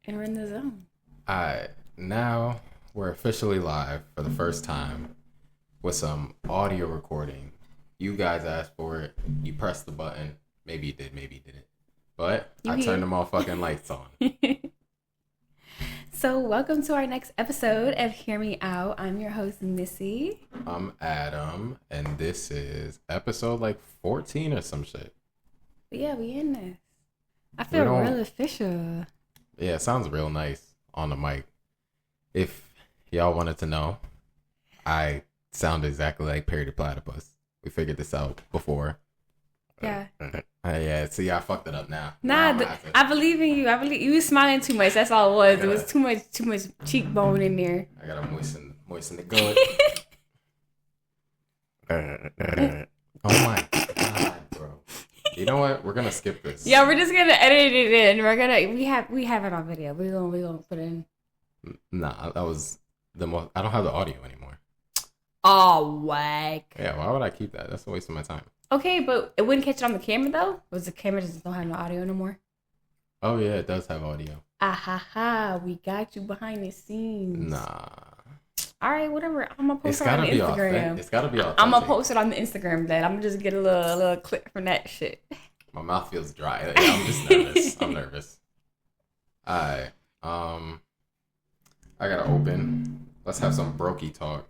And we're in the zone. Alright, now we're officially live for the first time with some audio recording. You guys asked for it. You pressed the button. Maybe you did, maybe you didn't. But I turned the motherfucking lights on. So welcome to our next episode of Hear Me Out. I'm your host, Missy. I'm Adam, and this is episode like 14 or some shit. But yeah, we in this. I feel real official. Yeah, it sounds real nice on the mic. If y'all wanted to know, I sound exactly like Perry the Platypus. We figured this out before. Yeah. Yeah, see, I fucked it up now. Nah, I believe in you. I believe you was smiling too much. That's all it was. It was too much cheekbone in there. I gotta moisten the gut. Oh my god, bro. You know what? We're gonna skip this. Yeah, we're just gonna edit it in. We have it on video. We gonna put it in. Nah, that was the most. I don't have the audio anymore. Oh, whack. Yeah, why would I keep that? That's a waste of my time. Okay, but it wouldn't catch it on the camera though. Was the camera just don't have no audio no more? Oh yeah, it does have audio. We got you behind the scenes. Nah. All right, whatever. I'm gonna post it on the Instagram. It's gotta be authentic. I'm gonna post it on the Instagram. Then I'm gonna just get a little clip from that shit. My mouth feels dry. Yeah, I'm just nervous. I'm nervous. Alright. I gotta open. Let's have some brokey talk.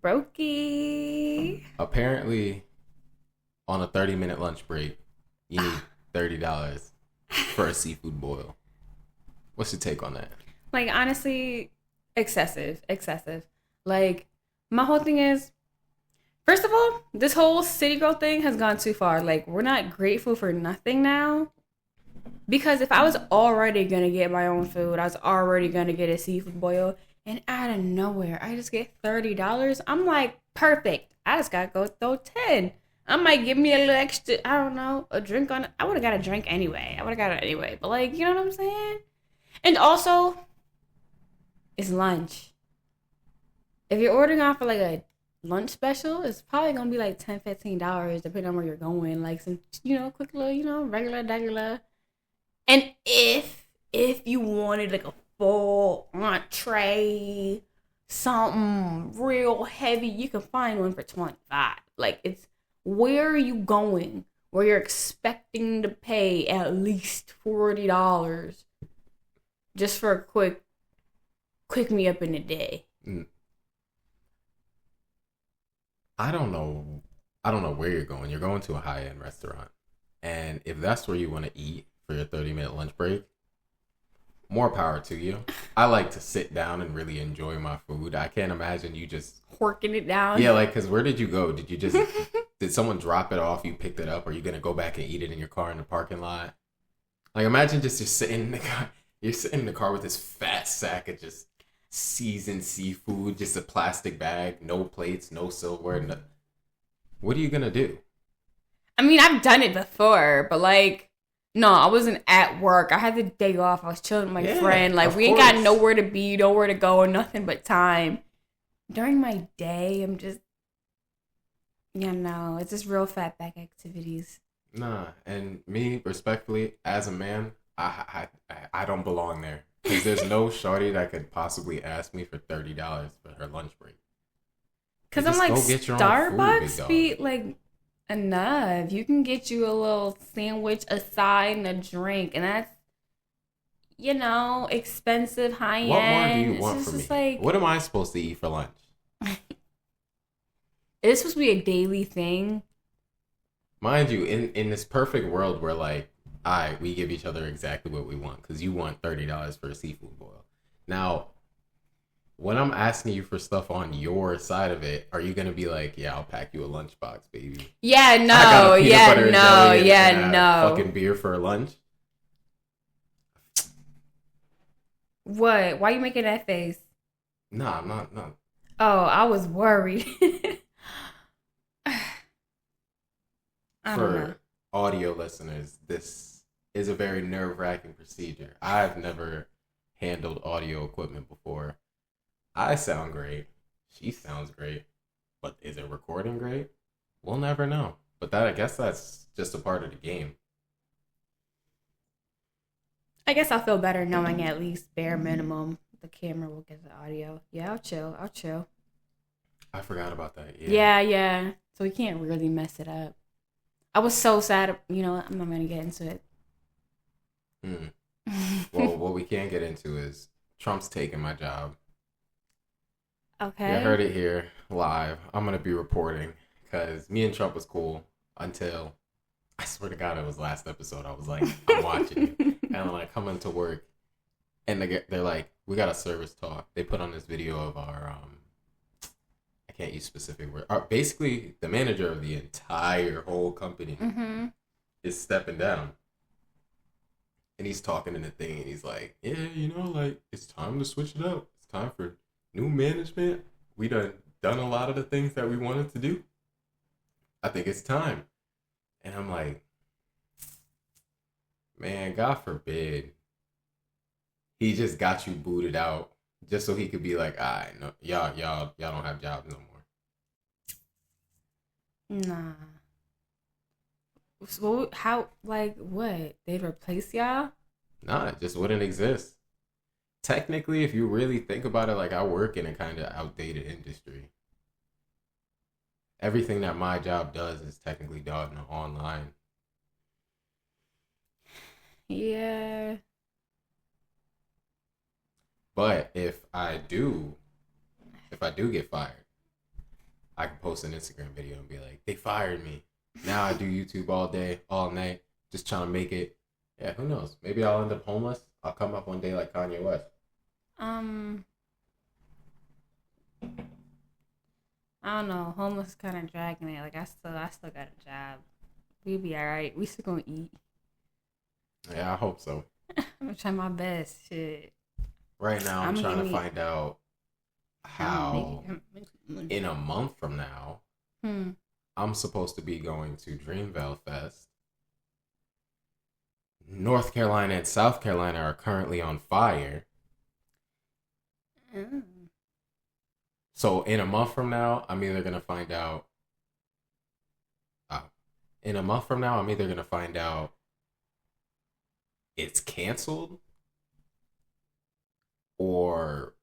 Brokey. Apparently, on a 30-minute lunch break, you need $30 for a seafood boil. What's your take on that? Like, honestly, excessive. Like, my whole thing is, first of all, this whole city girl thing has gone too far. Like, we're not grateful for nothing now. Because if I was already going to get my own food, I was already going to get a seafood boil, and out of nowhere, I just get $30, I'm like, perfect. I just got to go throw 10. I might give me a little extra, I don't know, a drink on it. I would have got a drink anyway. But, like, you know what I'm saying? And also, it's lunch. If you're ordering off for, like, a lunch special, it's probably going to be, like, $10, $15, depending on where you're going. Like, some, quick little, regular. And if you wanted, like, a full entree, something real heavy, you can find one for $25. Like, it's, where are you going where you're expecting to pay at least $40 just for a quick me up in a day? I don't know where you're going. You're going to a high-end restaurant. And if that's where you want to eat for your 30-minute lunch break, more power to you. I like to sit down and really enjoy my food. I can't imagine you just horking it down. Yeah, like, because where did you go? Did you just did someone drop it off? You picked it up? Or are you gonna go back and eat it in your car in the parking lot? Like, imagine just you're sitting in the car. You're sitting in the car with this fat sack of just seasoned seafood, just a plastic bag, no plates, no silverware. No. What are you gonna do? I mean, I've done it before, but like, no, I wasn't at work. I had the day off. I was chilling with my friend. Like, we ain't got nowhere to be, nowhere to go, nothing but time. During my day, I'm just, it's just real fat back activities. Nah, and me, respectfully, as a man, I don't belong there. Because there's no shorty that could possibly ask me for $30 for her lunch break. Because I'm like, Starbucks be like enough. You can get you a little sandwich, a side, and a drink, and that's, expensive, high end. What more do you want from me? Like, what am I supposed to eat for lunch? It's supposed to be a daily thing. Mind you, in this perfect world where, like, we give each other exactly what we want, because you want $30 for a seafood boil. Now, when I'm asking you for stuff on your side of it, are you going to be like, yeah, I'll pack you a lunchbox, baby? Yeah, no. Fucking beer for lunch? What? Why are you making that face? Nah, I'm not. No. Oh, I was worried. For audio listeners, this is a very nerve-wracking procedure. I've never handled audio equipment before. I sound great. She sounds great. But is it recording great? We'll never know. But I guess that's just a part of the game. I guess I'll feel better knowing at least bare minimum the camera will get the audio. Yeah, I'll chill. I'll chill. I forgot about that. Yeah. Yeah, yeah. So we can't really mess it up. I was so sad. You know, I'm not gonna get into it. Hmm. Well, what we can't get into is Trump's taking my job. You Okay. heard it here live. I'm gonna be reporting because me and Trump was cool until I swear to God it was last episode. I was like, I'm watching you, and then I come into work, and they're like, we got a service talk. They put on this video of our I can't use specific word. Basically, the manager of the entire whole company Mm-hmm. is stepping down. And he's talking in the thing, and he's like, "Yeah, like it's time to switch it up. It's time for new management. We done a lot of the things that we wanted to do. I think it's time." And I'm like, man, God forbid he just got you booted out just so he could be like, "All right, no, y'all don't have jobs no more." Nah. So how? Like what? They'd replace y'all? Nah, it just wouldn't exist. Technically, if you really think about it, like I work in a kind of outdated industry. Everything that my job does is technically done online. Yeah. But if I do get fired, I can post an Instagram video and be like, they fired me. Now I do YouTube all day, all night, just trying to make it. Yeah, who knows? Maybe I'll end up homeless. I'll come up one day like Kanye West. Um. I don't know. Homeless kind of dragging it. Like I still got a job. We be all right. We still gonna eat. Yeah, I hope so. I'm gonna try my best. Shit. Right now, I'm trying to find out How. how in a month from now, Hmm. I'm supposed to be going to Dreamville Fest. North Carolina and South Carolina are currently on fire. Mm. So in a month from now, I'm either gonna find out. In a month from now, I'm either gonna find out it's canceled, or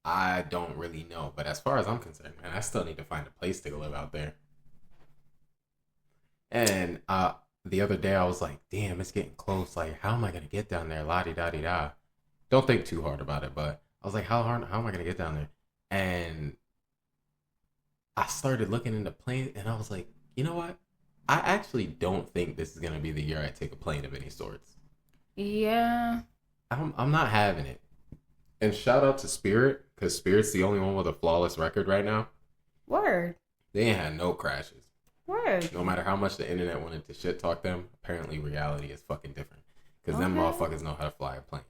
I don't really know. But as far as I'm concerned, man, I still need to find a place to live out there. And the other day I was like, damn, it's getting close. Like, how am I gonna get down there? La di da di da. Don't think too hard about it, but I was like, how am I gonna get down there? And I started looking into planes, and I was like, you know what? I actually don't think this is gonna be the year I take a plane of any sorts. Yeah. I'm not having it. And shout out to Spirit, because Spirit's the only one with a flawless record right now. Word. They ain't had no crashes. Word. No matter how much the internet wanted to shit talk them, apparently reality is fucking different. Because them Okay. motherfuckers know how to fly a plane.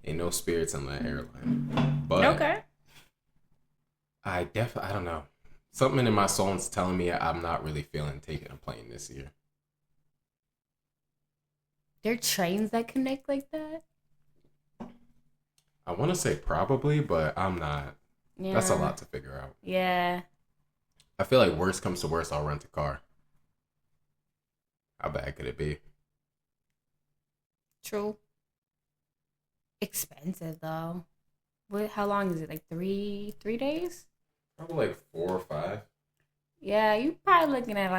Ain't no spirits in that airline. But Okay. I don't know. Something in my soul is telling me I'm not really feeling taking a plane this year. There are trains that connect like that. I want to say probably, but I'm not. Yeah. That's a lot to figure out. Yeah. I feel like worst comes to worst, I'll rent a car. How bad could it be? True. Expensive though. What? How long is it? Like 3 days? Probably like 4 or 5. Yeah, you probably looking at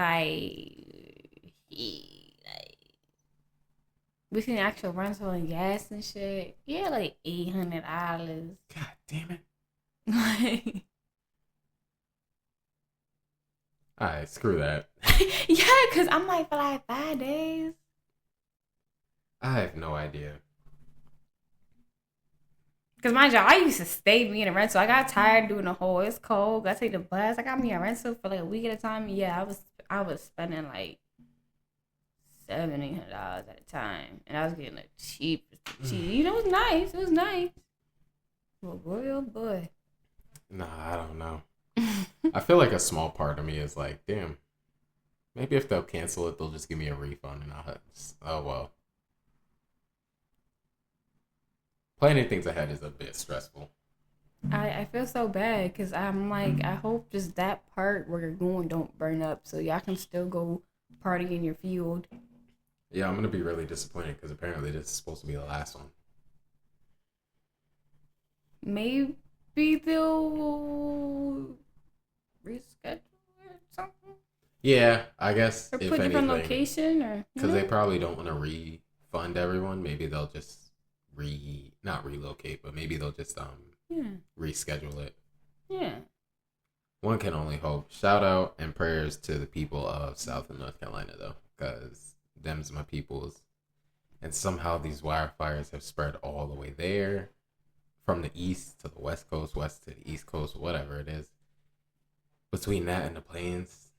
between actual rental and gas and shit. Yeah, like $800. God damn it. Like, Alright, screw that. yeah, cause I'm like for like 5 days. I have no idea. Cause mind you, I used to stay being a rental. I got tired doing the whole. It's cold. Gotta take the bus. I got me a rental for like a week at a time. Yeah, I was spending like $700-800 at a time, and I was getting the cheap. You know, it was nice. It was nice. Well, boy, oh boy. Nah, I don't know. I feel like a small part of me is like, damn, maybe if they'll cancel it, they'll just give me a refund, and oh well. Planning things ahead is a bit stressful. I feel so bad because I'm like, I hope just that part where you're going don't burn up so y'all can still go party in your field. Yeah, I'm gonna be really disappointed because apparently this is supposed to be the last one. Maybe they'll reschedule or something, Yeah, I guess or if put different anything, location, or because they probably don't want to refund everyone. Maybe they'll just not relocate, but maybe they'll just yeah, reschedule it. yeah. One can only hope. Shout out and prayers to the people of South and North Carolina though, because them's my peoples. And somehow these wildfires have spread all the way there, from the east to the west coast, west to the east coast, whatever it is. Between that and the plains,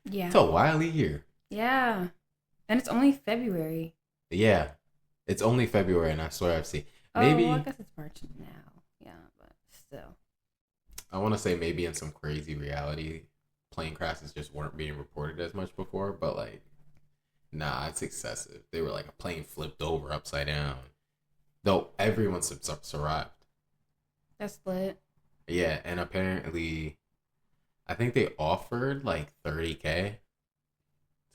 Yeah. it's a wily year. Yeah. And it's only February. Yeah, it's only February, and I swear I've seen maybe. Oh, well, I guess it's March now. Yeah, but still. I want to say maybe in some crazy reality, plane crashes just weren't being reported as much before, but like, nah, it's excessive. They were like a plane flipped over upside down. Though everyone survived. That's lit. Yeah, and apparently, I think they offered like 30K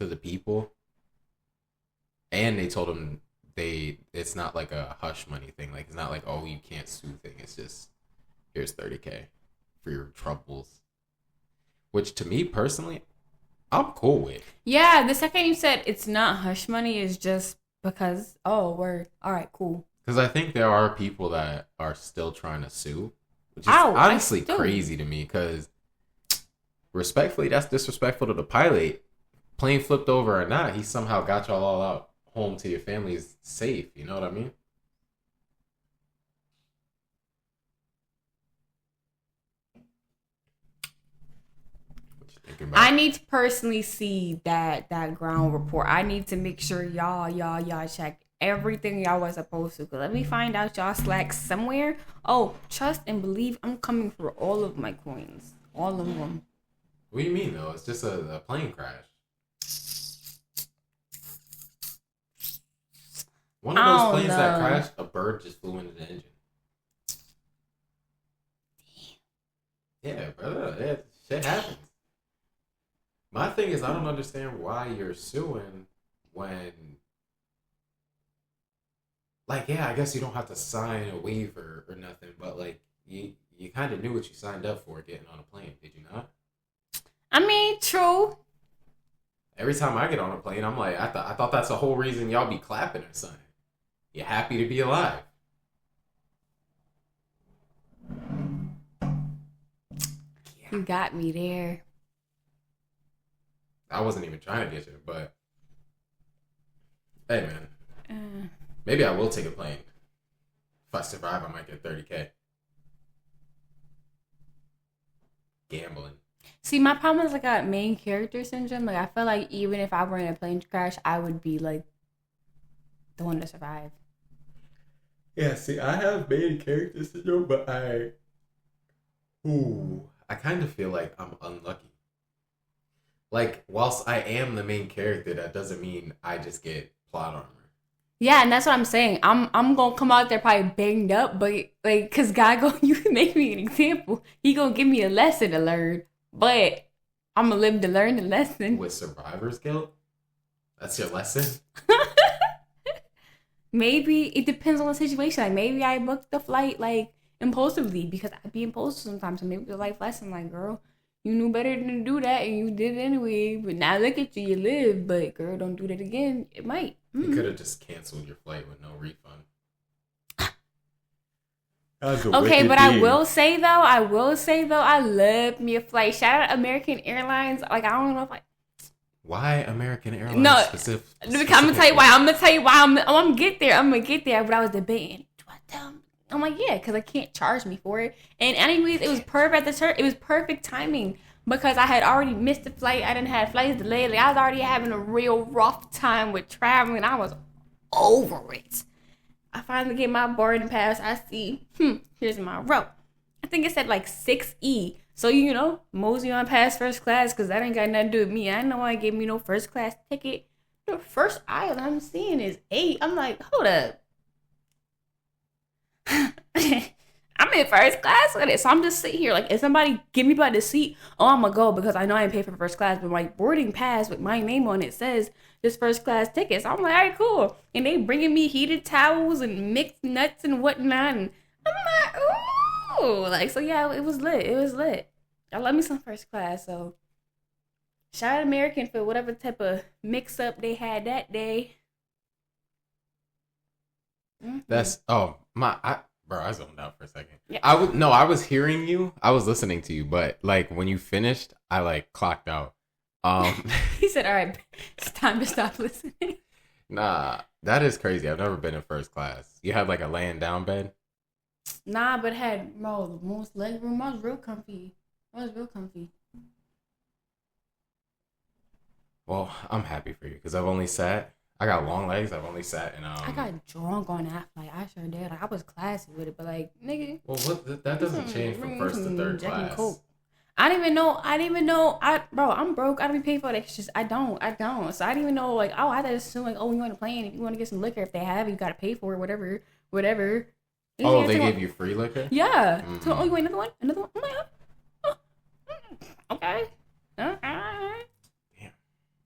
to the people, and they told them it's not like a hush money thing. Like it's not like, oh, you can't sue thing. It's just here's 30K for your troubles, which to me personally, I'm cool with. Yeah, the second you said it's not hush money is just because, oh, word. All right, cool. Because I think there are people that are still trying to sue, which is Ow, honestly crazy to me. Because respectfully, that's disrespectful to the pilot. Plane flipped over or not, he somehow got y'all all out home to your families safe. You know what I mean? What you thinking about? I need to personally see that ground report. I need to make sure y'all check everything y'all was supposed to. Cause let me find out y'all slack somewhere. Oh, trust and believe I'm coming for all of my coins. All of them. What do you mean though? It's just a plane crash. One of those planes that crashed, a bird just flew into the engine. Yeah, brother. Yeah, shit happens. My thing is, I don't understand why you're suing when, like, yeah, I guess you don't have to sign a waiver or nothing, but like, you kind of knew what you signed up for getting on a plane, did you not? I mean, true. Every time I get on a plane, I'm like, I thought that's the whole reason y'all be clapping or something. You're happy to be alive. You got me there. I wasn't even trying to get you, but hey, man, maybe I will take a plane. If I survive, I might get 30K. Gambling. See, my problem is like a main character syndrome. Like I feel like even if I were in a plane crash, I would be like the one to survive. Yeah, see, I have main character syndrome, but I kind of feel like I'm unlucky. Like, whilst I am the main character, that doesn't mean I just get plot armor. Yeah, and that's what I'm saying. I'm gonna come out there probably banged up, but like, cause God you can make me an example. He gonna give me a lesson to learn, but I'm gonna live to learn the lesson. With survivor's guilt? That's your lesson? Maybe it depends on the situation. Like maybe I booked the flight like impulsively because I be impulsive sometimes. So maybe the life lesson, like, girl, you knew better than to do that and you did it anyway. But now look at you, you live. But girl, don't do that again. It might. You could have just canceled your flight with no refund. Okay, but I will say though, I love me a flight. Shout out American Airlines. Like I don't know if why American Airlines? No, I'm gonna tell you why. I'm gonna get there. But I was debating. Do I tell them? I'm like, yeah, because I can't charge me for it. And anyways, it was perfect. It was perfect timing because I had already missed the flight. I didn't have flights delayed. Like I was already having a real rough time with traveling. I was over it. I finally get my boarding pass. I see, here's my row. I think it said like 6E. So, you know, mosey on past first class because that ain't got nothing to do with me. I know I gave me no first class ticket. The first aisle I'm seeing is 8. I'm like, hold up. I'm in first class with it. So I'm just sitting here like, if somebody give me by the seat, oh, I'm going to go because I know I didn't pay for first class. But my boarding pass with my name on it says this first class ticket. So I'm like, all right, cool. And they bringing me heated towels and mixed nuts and whatnot. And I'm like, ooh. Like, so yeah, it was lit. It was lit. I love me some first class. So shout out American for whatever type of mix up they had that day. That's bro, I zoned out for a second. Yeah. I was hearing you. I was listening to you, but like when you finished, I like clocked out. He said, "All right, it's time to stop listening." Nah, that is crazy. I've never been in first class. You had like a laying down bed? Nah, but it had the most leg room. I was real comfy. Well, I'm happy for you because I got long legs. I've only sat in I got drunk on that flight. I sure did. Like I was classy with it, but like nigga. Well, that doesn't change from first to third class. I didn't even know. Bro, I'm broke. I don't be paid for that. It's just I don't. So I didn't even know. Like, oh, I just assume like, oh, you want to plane? If you want to get some liquor, if they have, you got to pay for it. Whatever. Oh, they gave you free liquor? Yeah. Mm-hmm. So, oh, you want another one? I'm like, okay. Alright. Damn.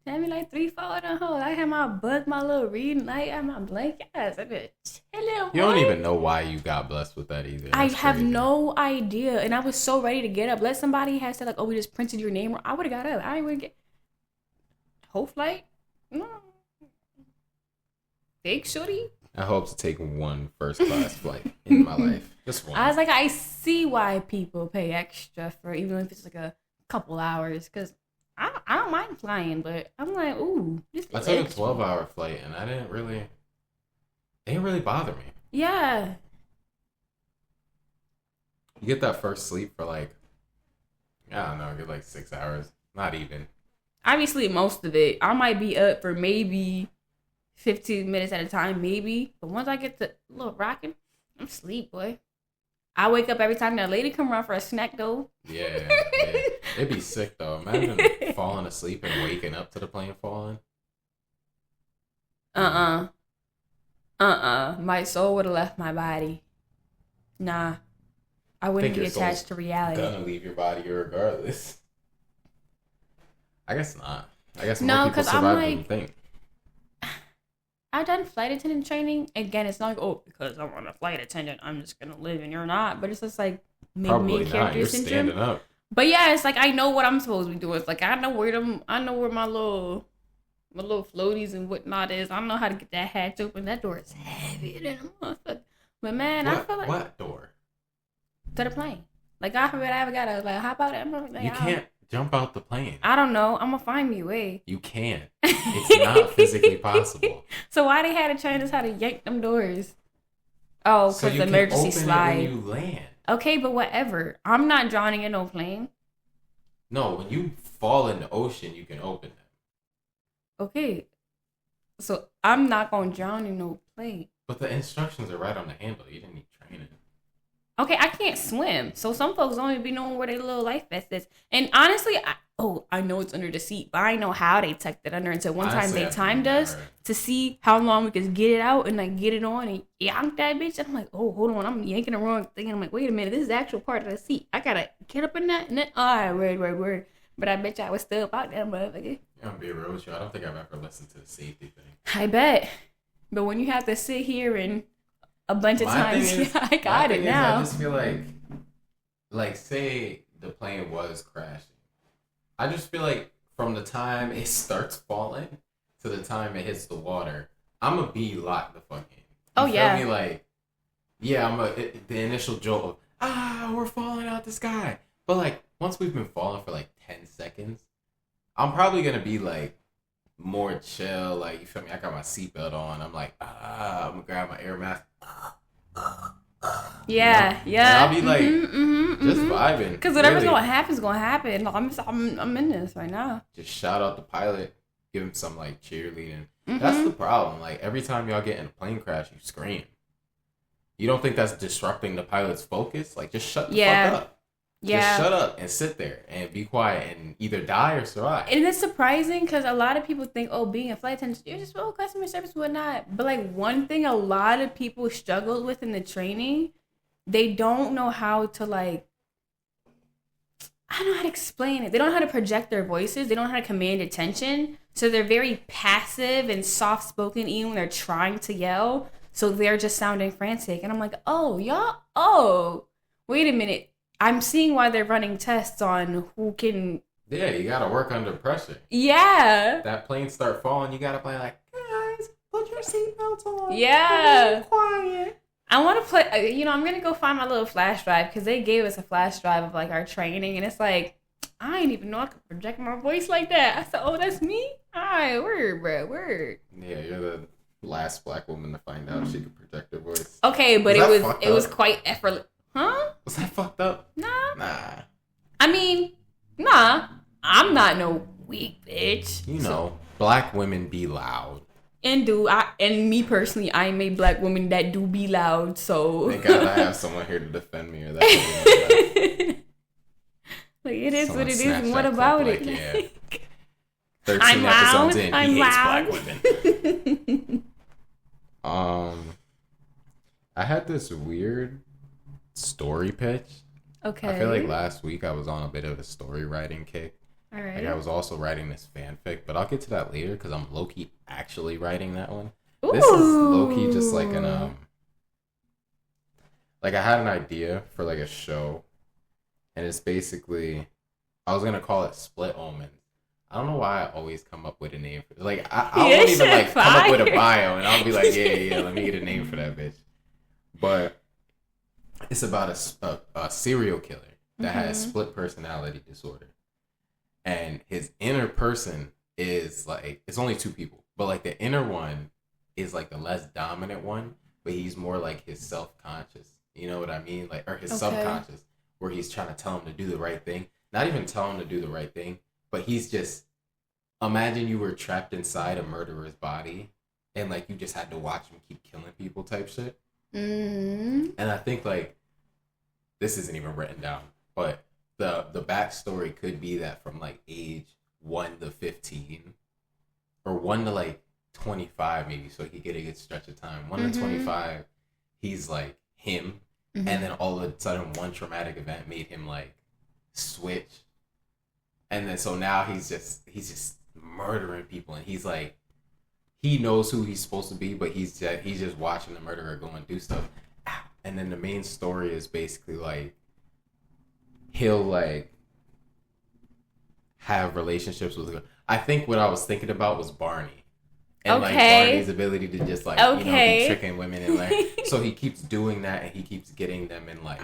Tell me like 3, 4 of the whole. I had my book, my little reading light, I had my blanket. I been chilling. You don't even know why you got blessed with that either. I have no idea. And I was so ready to get up. Let somebody have said like, oh, we just printed your name. I would have got up. I ain't would get whole flight. Big shorty. I hope to take one first class flight in my life. Just one. I was like, I see why people pay extra for even if it's like a couple hours, because I don't mind flying, but I'm like, ooh, this is I took a 12-hour flight and it didn't really bother me. Yeah. You get that first sleep for like, I don't know, get like 6 hours. Not even. I be sleep most of it. I might be up for maybe 15 minutes at a time, maybe. But once I get to a little rocking, I'm asleep, boy. I wake up every time that lady come around for a snack, though. Yeah. It'd be sick, though. Imagine falling asleep and waking up to the plane falling. My soul would have left my body. Nah. I wouldn't be attached to reality. Gonna leave your body regardless. I guess not. I guess no, more people survive than you think. I've done flight attendant training. Again, it's not like, oh, because I'm on a flight attendant, I'm just gonna live and you're not. But it's just like main character You're syndrome. Standing up. But yeah, it's like I know what I'm supposed to be doing. It's like I know where my little floaties and whatnot is. I know how to get that hatch open. That door is heavier than a motherfucker. But man, I feel like what door? To the plane. Like I ever gotta like hop out. Like, you can't jump out the plane. I don't know. I'm gonna find me a way. You can't. It's not physically possible. So why they had to train us how to yank them doors? Oh, because the emergency slide. When you land. Okay, but whatever. I'm not drowning in no plane. No, when you fall in the ocean, you can open them. Okay. So I'm not gonna drown in no plane. But the instructions are right on the handle. You didn't need training. Okay, I can't swim. So some folks don't even be knowing where their little life vest is. And honestly, I know it's under the seat, but I know how they tucked it under until one time they timed us to see how long we could get it out and like get it on and yank that bitch. And I'm like, oh, hold on, I'm yanking the wrong thing. And I'm like, wait a minute, this is the actual part of the seat. I gotta get up in that and then, all right, word. But I bet you I was still about that motherfucker. I'm be real with you. I don't think I've ever listened to the safety thing. I bet. But when you have to sit here and a bunch of times, I got it now. I just feel like say the plane was crashing. I just feel like from the time it starts falling to the time it hits the water, I'm gonna be locked the fuck in. Oh yeah. Feel me? Like, yeah, the initial jolt of we're falling out the sky. But like once we've been falling for like 10 seconds, I'm probably gonna be like more chill. Like, you feel me? I got my seatbelt on. I'm like, I'm gonna grab my air mask. Yeah. And I'll be like, just vibing. Because whatever's gonna happen is gonna happen. I'm in this right now. Just shout out the pilot. Give him some like cheerleading. That's the problem. Like every time y'all get in a plane crash, you scream. You don't think that's disrupting the pilot's focus? Like, just shut the fuck up. Yeah. Just shut up and sit there and be quiet and either die or survive. And it's surprising because a lot of people think, oh, being a flight attendant, you're just, customer service, whatnot. But like one thing a lot of people struggled with in the training they don't know how to like, I don't know how to explain it. They don't know how to project their voices. They don't know how to command attention. So they're very passive and soft spoken even when they're trying to yell. So they're just sounding frantic. And I'm like, oh, y'all, oh, wait a minute. I'm seeing why they're running tests on who can. Yeah, you gotta work under pressure. Yeah. That plane start falling, you gotta play like, guys, put your seatbelts on. Yeah. Be quiet. I want to play, I'm going to go find my little flash drive because they gave us a flash drive of like our training. And it's like, I didn't even know I could project my voice like that. I said, oh, that's me? All right, word, bro, word. Yeah, you're the last black woman to find out she could project her voice. Okay, but it was quite effortless. Huh? Was that fucked up? Nah. I mean, nah. I'm not no weak bitch. You know, black women be loud. And me personally, I'm a black woman that do be loud, so. Thank God I have someone here to defend me or that. Like, it is what it is, and what about it? Yeah. 13 I'm episodes loud. in, I'm he hates loud. black women. I had this weird story pitch. Okay. I feel like last week I was on a bit of a story writing kick. All right. Like I was also writing this fanfic, but I'll get to that later because I'm low-key actually writing that one. Ooh. This is low-key just like an like I had an idea for like a show, and it's basically, I was gonna call it Split Omens. I don't know why I always come up with a name for, like I won't even like come up with a bio and I'll be like, yeah, let me get a name for that bitch. But it's about a serial killer that has split personality disorder. And his inner person is like, it's only two people, but like the inner one is like the less dominant one, but he's more like his self-conscious. You know what I mean? Like, or his subconscious, where he's trying to tell him to do the right thing. Not even tell him to do the right thing, but he's just, imagine you were trapped inside a murderer's body and like you just had to watch him keep killing people type shit. Mm-hmm. And I think like, this isn't even written down, but the backstory could be that from like age 1 to 15 or 1 to like 25 maybe, so he could get a good stretch of time. 1 to 25, he's like him, and then all of a sudden one traumatic event made him like switch, and then so now he's just murdering people, and he's like, he knows who he's supposed to be, but he's just watching the murderer go and do stuff. And then the main story is basically like he'll like have relationships with, I think what I was thinking about was Barney. And like Barney's ability to just like, be tricking women, and like, so he keeps doing that, and he keeps getting them in like,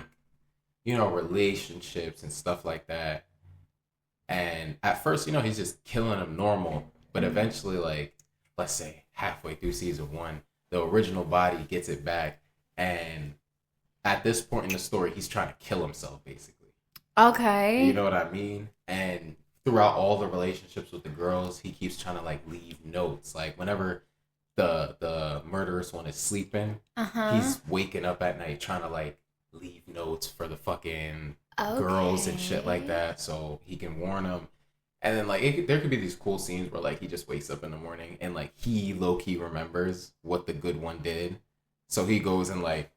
relationships and stuff like that. And at first, he's just killing them normal, but eventually, like, let's say halfway through season 1, the original body gets it back, and at this point in the story, he's trying to kill himself, basically. Okay. You know what I mean? And throughout all the relationships with the girls, he keeps trying to like leave notes. Like whenever the murderous one is sleeping, he's waking up at night trying to like leave notes for the fucking girls and shit like that, so he can warn them. And then like there could be these cool scenes where like he just wakes up in the morning and like he low-key remembers what the good one did, so he goes and like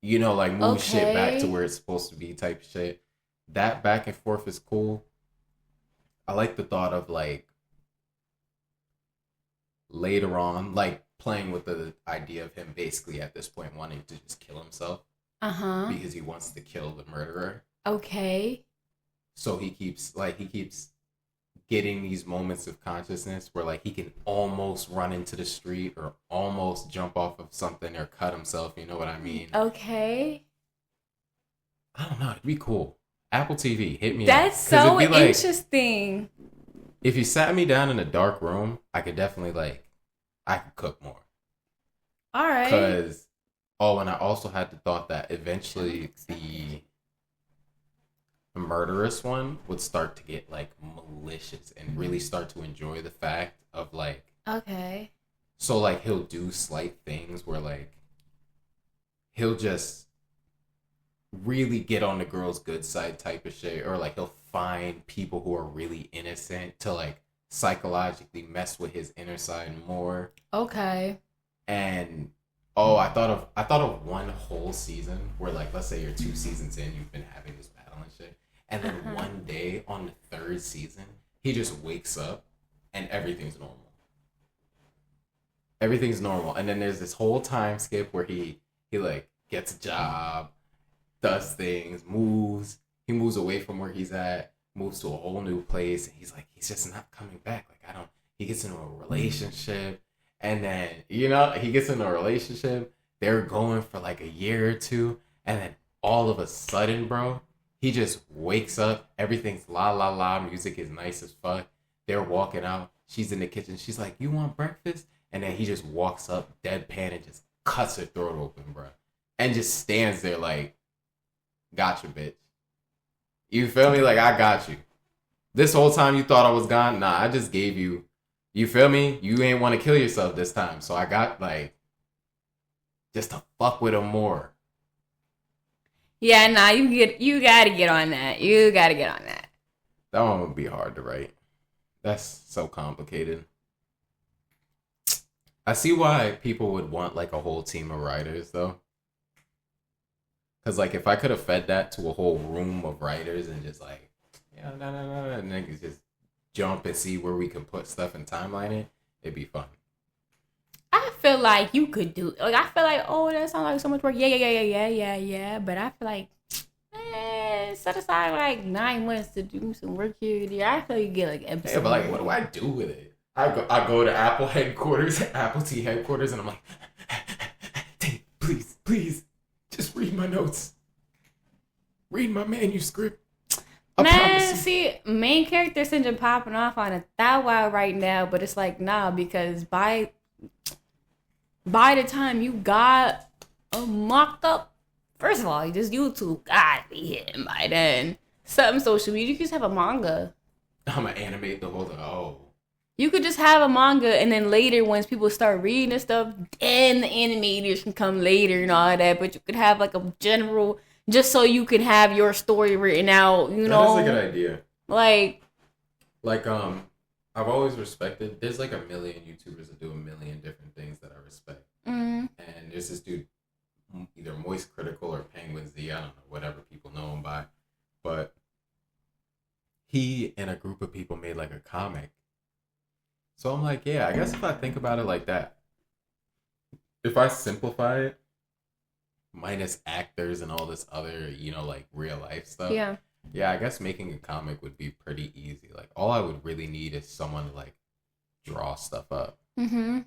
move shit back to where it's supposed to be type shit. That back and forth is cool. I like the thought of like later on, like playing with the idea of him basically at this point wanting to just kill himself. Because he wants to kill the murderer. Okay. So he keeps getting these moments of consciousness where like he can almost run into the street or almost jump off of something or cut himself. You know what I mean? Okay. I don't know. It'd be cool. Apple TV, hit me up. That's so interesting. If you sat me down in a dark room, I could definitely I could cook more. All right. Because, and I also had the thought that eventually the murderous one would start to get like malicious and really start to enjoy the fact of like. Okay. So like he'll do slight things where like he'll just really get on the girl's good side type of shit, or like he'll find people who are really innocent to like psychologically mess with his inner side more. Okay. And Oh, I thought of one whole season where, like, let's say you're 2 seasons in, you've been having this battle and shit, and then Uh-huh. one day on the third season, he just wakes up and everything's normal. Everything's normal, and then there's this whole time skip where he like gets a job, does things, moves. He moves away from where he's at, moves to a whole new place, and he's just not coming back. Like I don't. He gets into a relationship, and then he gets into a relationship. They're going for like a year or two, and then all of a sudden, bro, he just wakes up. Everything's la la la. Music is nice as fuck. They're walking out. She's in the kitchen. She's like, "You want breakfast?" And then he just walks up, deadpan, and just cuts her throat open, bro, and just stands there like, "Gotcha, bitch." You feel me? Like I got you. This whole time you thought I was gone. Nah, I just gave you. You feel me? You ain't want to kill yourself this time, so I got like just to fuck with him more. Yeah, nah, you gotta get on that. You gotta get on that. That one would be hard to write. That's so complicated. I see why people would want like a whole team of writers though. Cause like if I could have fed that to a whole room of writers and just like, yeah, no, and niggas just jump and see where we can put stuff and timeline it, it'd be fun. I feel like you could do like I feel like oh that sounds like so much work. Yeah. But I feel like set aside like 9 months to do some work here. Yeah, I feel like you get like Yeah, episode. but like, what do I do with it? I go to Apple headquarters, Apple T headquarters, and I'm like, please, please, just read my notes, read my manuscript. I Man, promise you. see, main character syndrome popping off on a thou wow right now, but it's like nah because by the time you got mocked up, first of all, just YouTube gotta be hitting by then. Something social media, you could just have a manga. I'm gonna animate the whole thing. Oh, You could just have a manga, and then later, once people start reading and stuff, then the animators can come later and all that. But you could have like a general, just so you can have your story written out. that is a good idea. Like Like, I've always respected. There's like a million YouTubers that do a million different things that I respect. mm, And there's this dude, either Moist Critical or Penguin Z. I don't know, whatever people know him by, but he and a group of people made like a comic. So I'm like, yeah, I guess if I think about it like that, if I simplify it, minus actors and all this other, like real life stuff, yeah, yeah, I guess making a comic would be pretty easy. Like, all I would really need is someone to like draw stuff up. mm-hmm,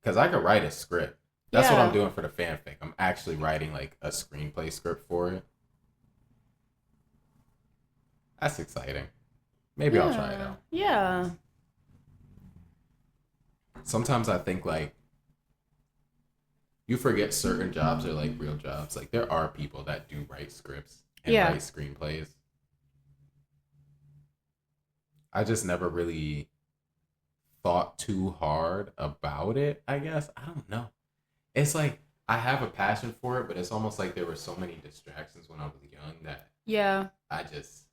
Because I could write a script. That's what I'm yeah, doing for the fanfic. I'm actually writing like a screenplay script for it. That's exciting. Maybe I'll try it yeah, out. yeah, Sometimes I think like you forget certain jobs are like real jobs. Like there are people that do write scripts and yeah. write screenplays. I just never really thought too hard about it, I guess. I don't know. It's like I have a passion for it, but it's almost like there were so many distractions when I was young that Yeah. I just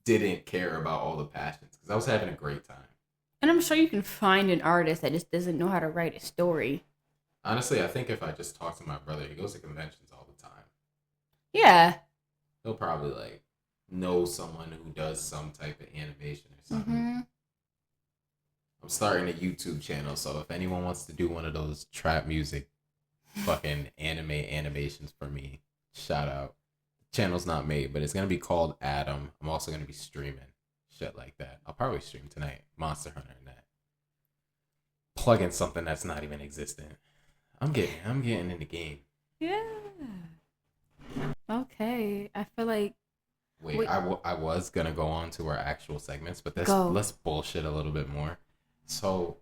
didn't care about all the passions because I was having a great time. And I'm sure you can find an artist that just doesn't know how to write a story. Honestly, I think if I just talk to my brother, he goes to conventions all the time. Yeah. He'll probably like know someone who does some type of animation or something. Mm-hmm. I'm starting a YouTube channel, so if anyone wants to do one of those trap music fucking anime animations for me, shout out. The channel's not made, but it's gonna be called Adam. I'm also gonna be streaming shit like that. I'll probably stream tonight, Monster Hunter and that. Plug in something that's not even existent. I'm getting in the game. Yeah. Okay. I feel like Wait, I was gonna go on to our actual segments, but go. let's bullshit a little bit more. So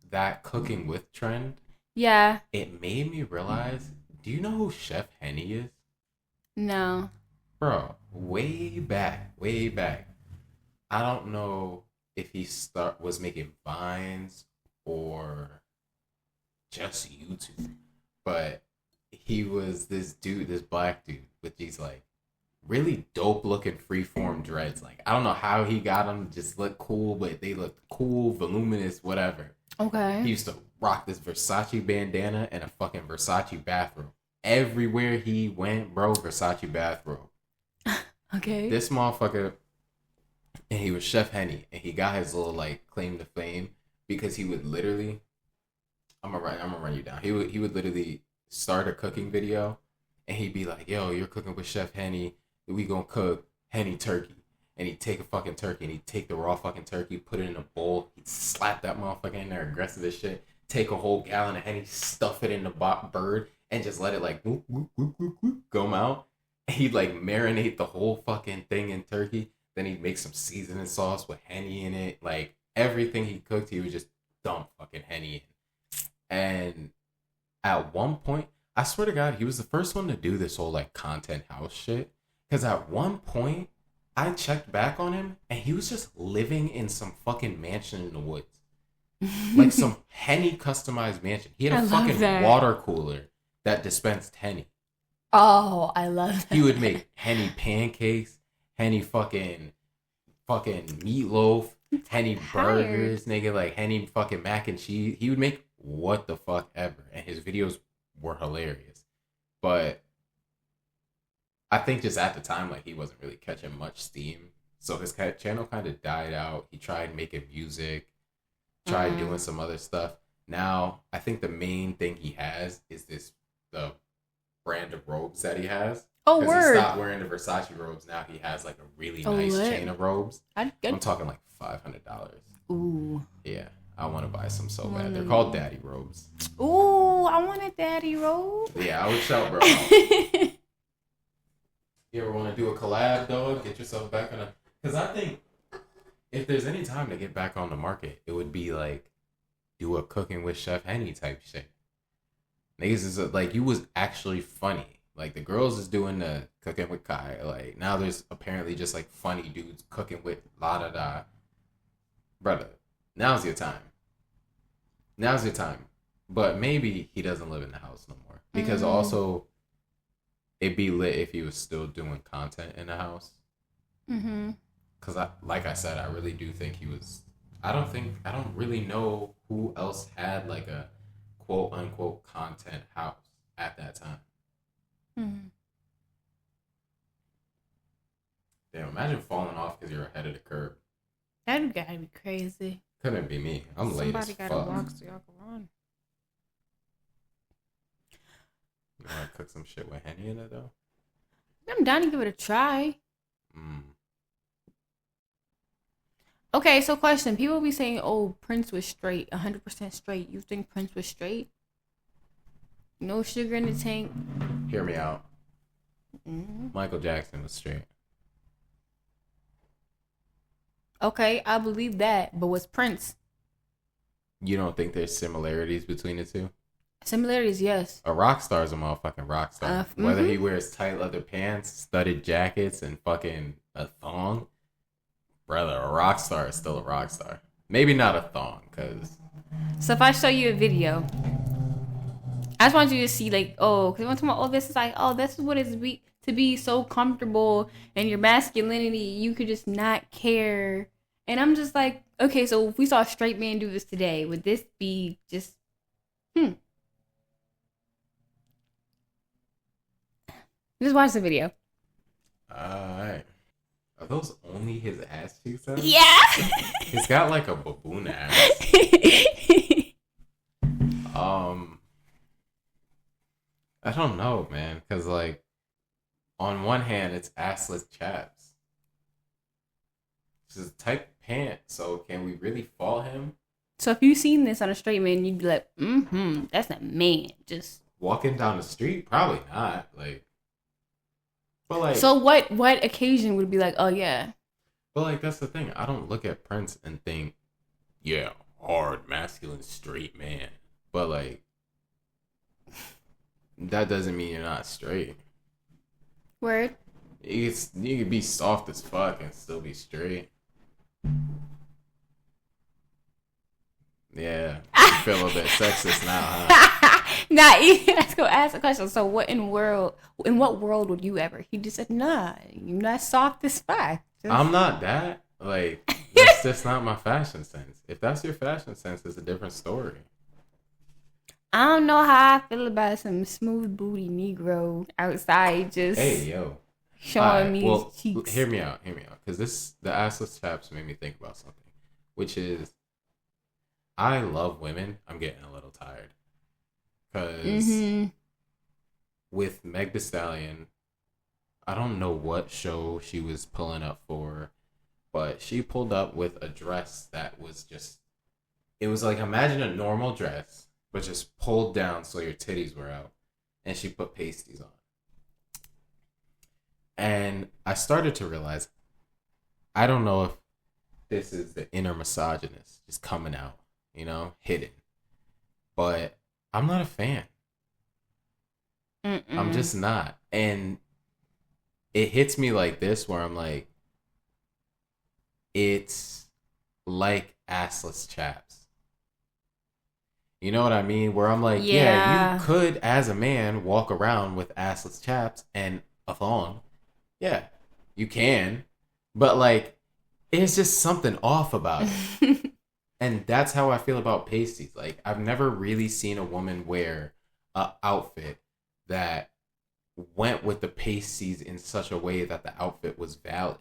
that cooking with trend, Yeah. it made me realize. Do you know who Chef Henny is, No. bro? Way back. I don't know if he was making vines or just YouTube, but he was this dude, this black dude with these like really dope looking freeform dreads. Like I don't know how he got them, just look cool, but they look cool, voluminous, whatever. Okay. He used to rock this Versace bandana and a fucking Versace bathrobe. Everywhere he went, bro, Versace bathrobe. Okay. This motherfucker, and he was Chef Henny, and he got his little like claim to fame because he would literally, I'm gonna run you down. He would literally start a cooking video, and he'd be like, "Yo, you're cooking with Chef Henny. We gonna cook Henny turkey." And he'd take a fucking turkey, and he'd take the raw fucking turkey, put it in a bowl, he'd slap that motherfucker in there, aggressive as shit. Take a whole gallon of Henny, stuff it in the bird, and just let it like whoop, whoop, whoop, whoop, whoop, go out. And he'd like marinate the whole fucking thing in turkey. Then he'd make some seasoning sauce with Henny in it. Like everything he cooked, he would just dump fucking Henny in. And at one point, I swear to God, he was the first one to do this whole like content house shit. Because at one point, I checked back on him, and he was just living in some fucking mansion in the woods. Like some Henny customized mansion. He had a fucking water cooler that dispensed Henny. Oh, I love that. He would make Henny pancakes, Henny fucking meatloaf, Henny burgers, nigga, like Henny fucking mac and cheese. He would make what the fuck ever, and his videos were hilarious. But I think just at the time, like, he wasn't really catching much steam, so his channel kind of died out. He tried making music, tried doing some other stuff. Now, I think the main thing he has is the brand of robes that he has. Oh, word. He stopped wearing the Versace robes. Now he has like a really nice chain of robes. I'm talking like $500. Ooh. Yeah, I want to buy some so bad. They're called daddy robes. Ooh, I want a daddy robe. Yeah, I would shout, bro. You ever want to do a collab, dog? Get yourself back on a... Because I think if there's any time to get back on the market, it would be like do a cooking with Chef Henny type shit. Niggas is like, you was actually funny. Like, the girls is doing the cooking with Kai. Like, now there's apparently just like funny dudes cooking with la da da. Brother, now's your time. Now's your time. But maybe he doesn't live in the house no more. Because also, it'd be lit if he was still doing content in the house. Because, like I said, I really do think he was... I don't really know who else had like a quote unquote content house at that time. Damn, imagine falling off because you're ahead of the curve. That gotta be crazy. Couldn't be me. I'm late as fuck. Somebody gotta walk so y'all can run. You want to cook some shit with Henny in it though? I'm down to give it a try. Okay, so question. People be saying, oh, Prince was straight, 100% straight. You think Prince was straight? No sugar in the tank? Hear me out. Michael Jackson was straight. Okay, I believe that. But was Prince? You don't think there's similarities between the two? Similarities, yes. A rock star is a motherfucking rock star. Whether he wears tight leather pants, studded jackets, and fucking a thong, brother, a rock star is still a rock star. Maybe not a thong, because... So if I show you a video, I just want you to see, like, oh, because when talking about, oh, this is like, oh, this is what it's to be so comfortable in your masculinity, you could just not care. And I'm just like, okay, so if we saw a straight man do this today, would this be just, Just watch the video. Alright. Are those only his ass cheeks? Yeah. He's got like a baboon ass. I don't know, man, because like on one hand it's assless chaps. This is a tight pant, so can we really fall him? So if you seen this on a straight man, you'd be like, that's a man. Just walking down the street, probably not. Like, but like, so what occasion would be like, oh yeah. But like, that's the thing. I don't look at Prince and think, yeah, hard, masculine, straight man. But like, that doesn't mean you're not straight. Word. You could be soft as fuck and still be straight. Yeah, you feel a little bit sexist now, huh? Nah, let's go ask a question. So in what world would you ever? He just said, nah, you're not soft as fuck. I'm not that. Like, that's just not my fashion sense. If that's your fashion sense, it's a different story. I don't know how I feel about some smooth booty Negro outside just Hey, yo. showing me his cheeks. Hear me out. Because the assless chaps made me think about something, which is I love women. I'm getting a little tired. Because with Meg Thee Stallion, I don't know what show she was pulling up for, but she pulled up with a dress that was just, it was like, imagine a normal dress, but just pulled down so your titties were out. And she put pasties on. And I started to realize, I don't know if this is the inner misogynist just coming out, hidden. But I'm not a fan. I'm just not. And it hits me like this where I'm like, it's like assless chaps. You know what I mean? Where I'm like, yeah, you could, as a man, walk around with assless chaps and a thong. Yeah, you can. But, like, it's just something off about it. And that's how I feel about pasties. Like, I've never really seen a woman wear an outfit that went with the pasties in such a way that the outfit was valid.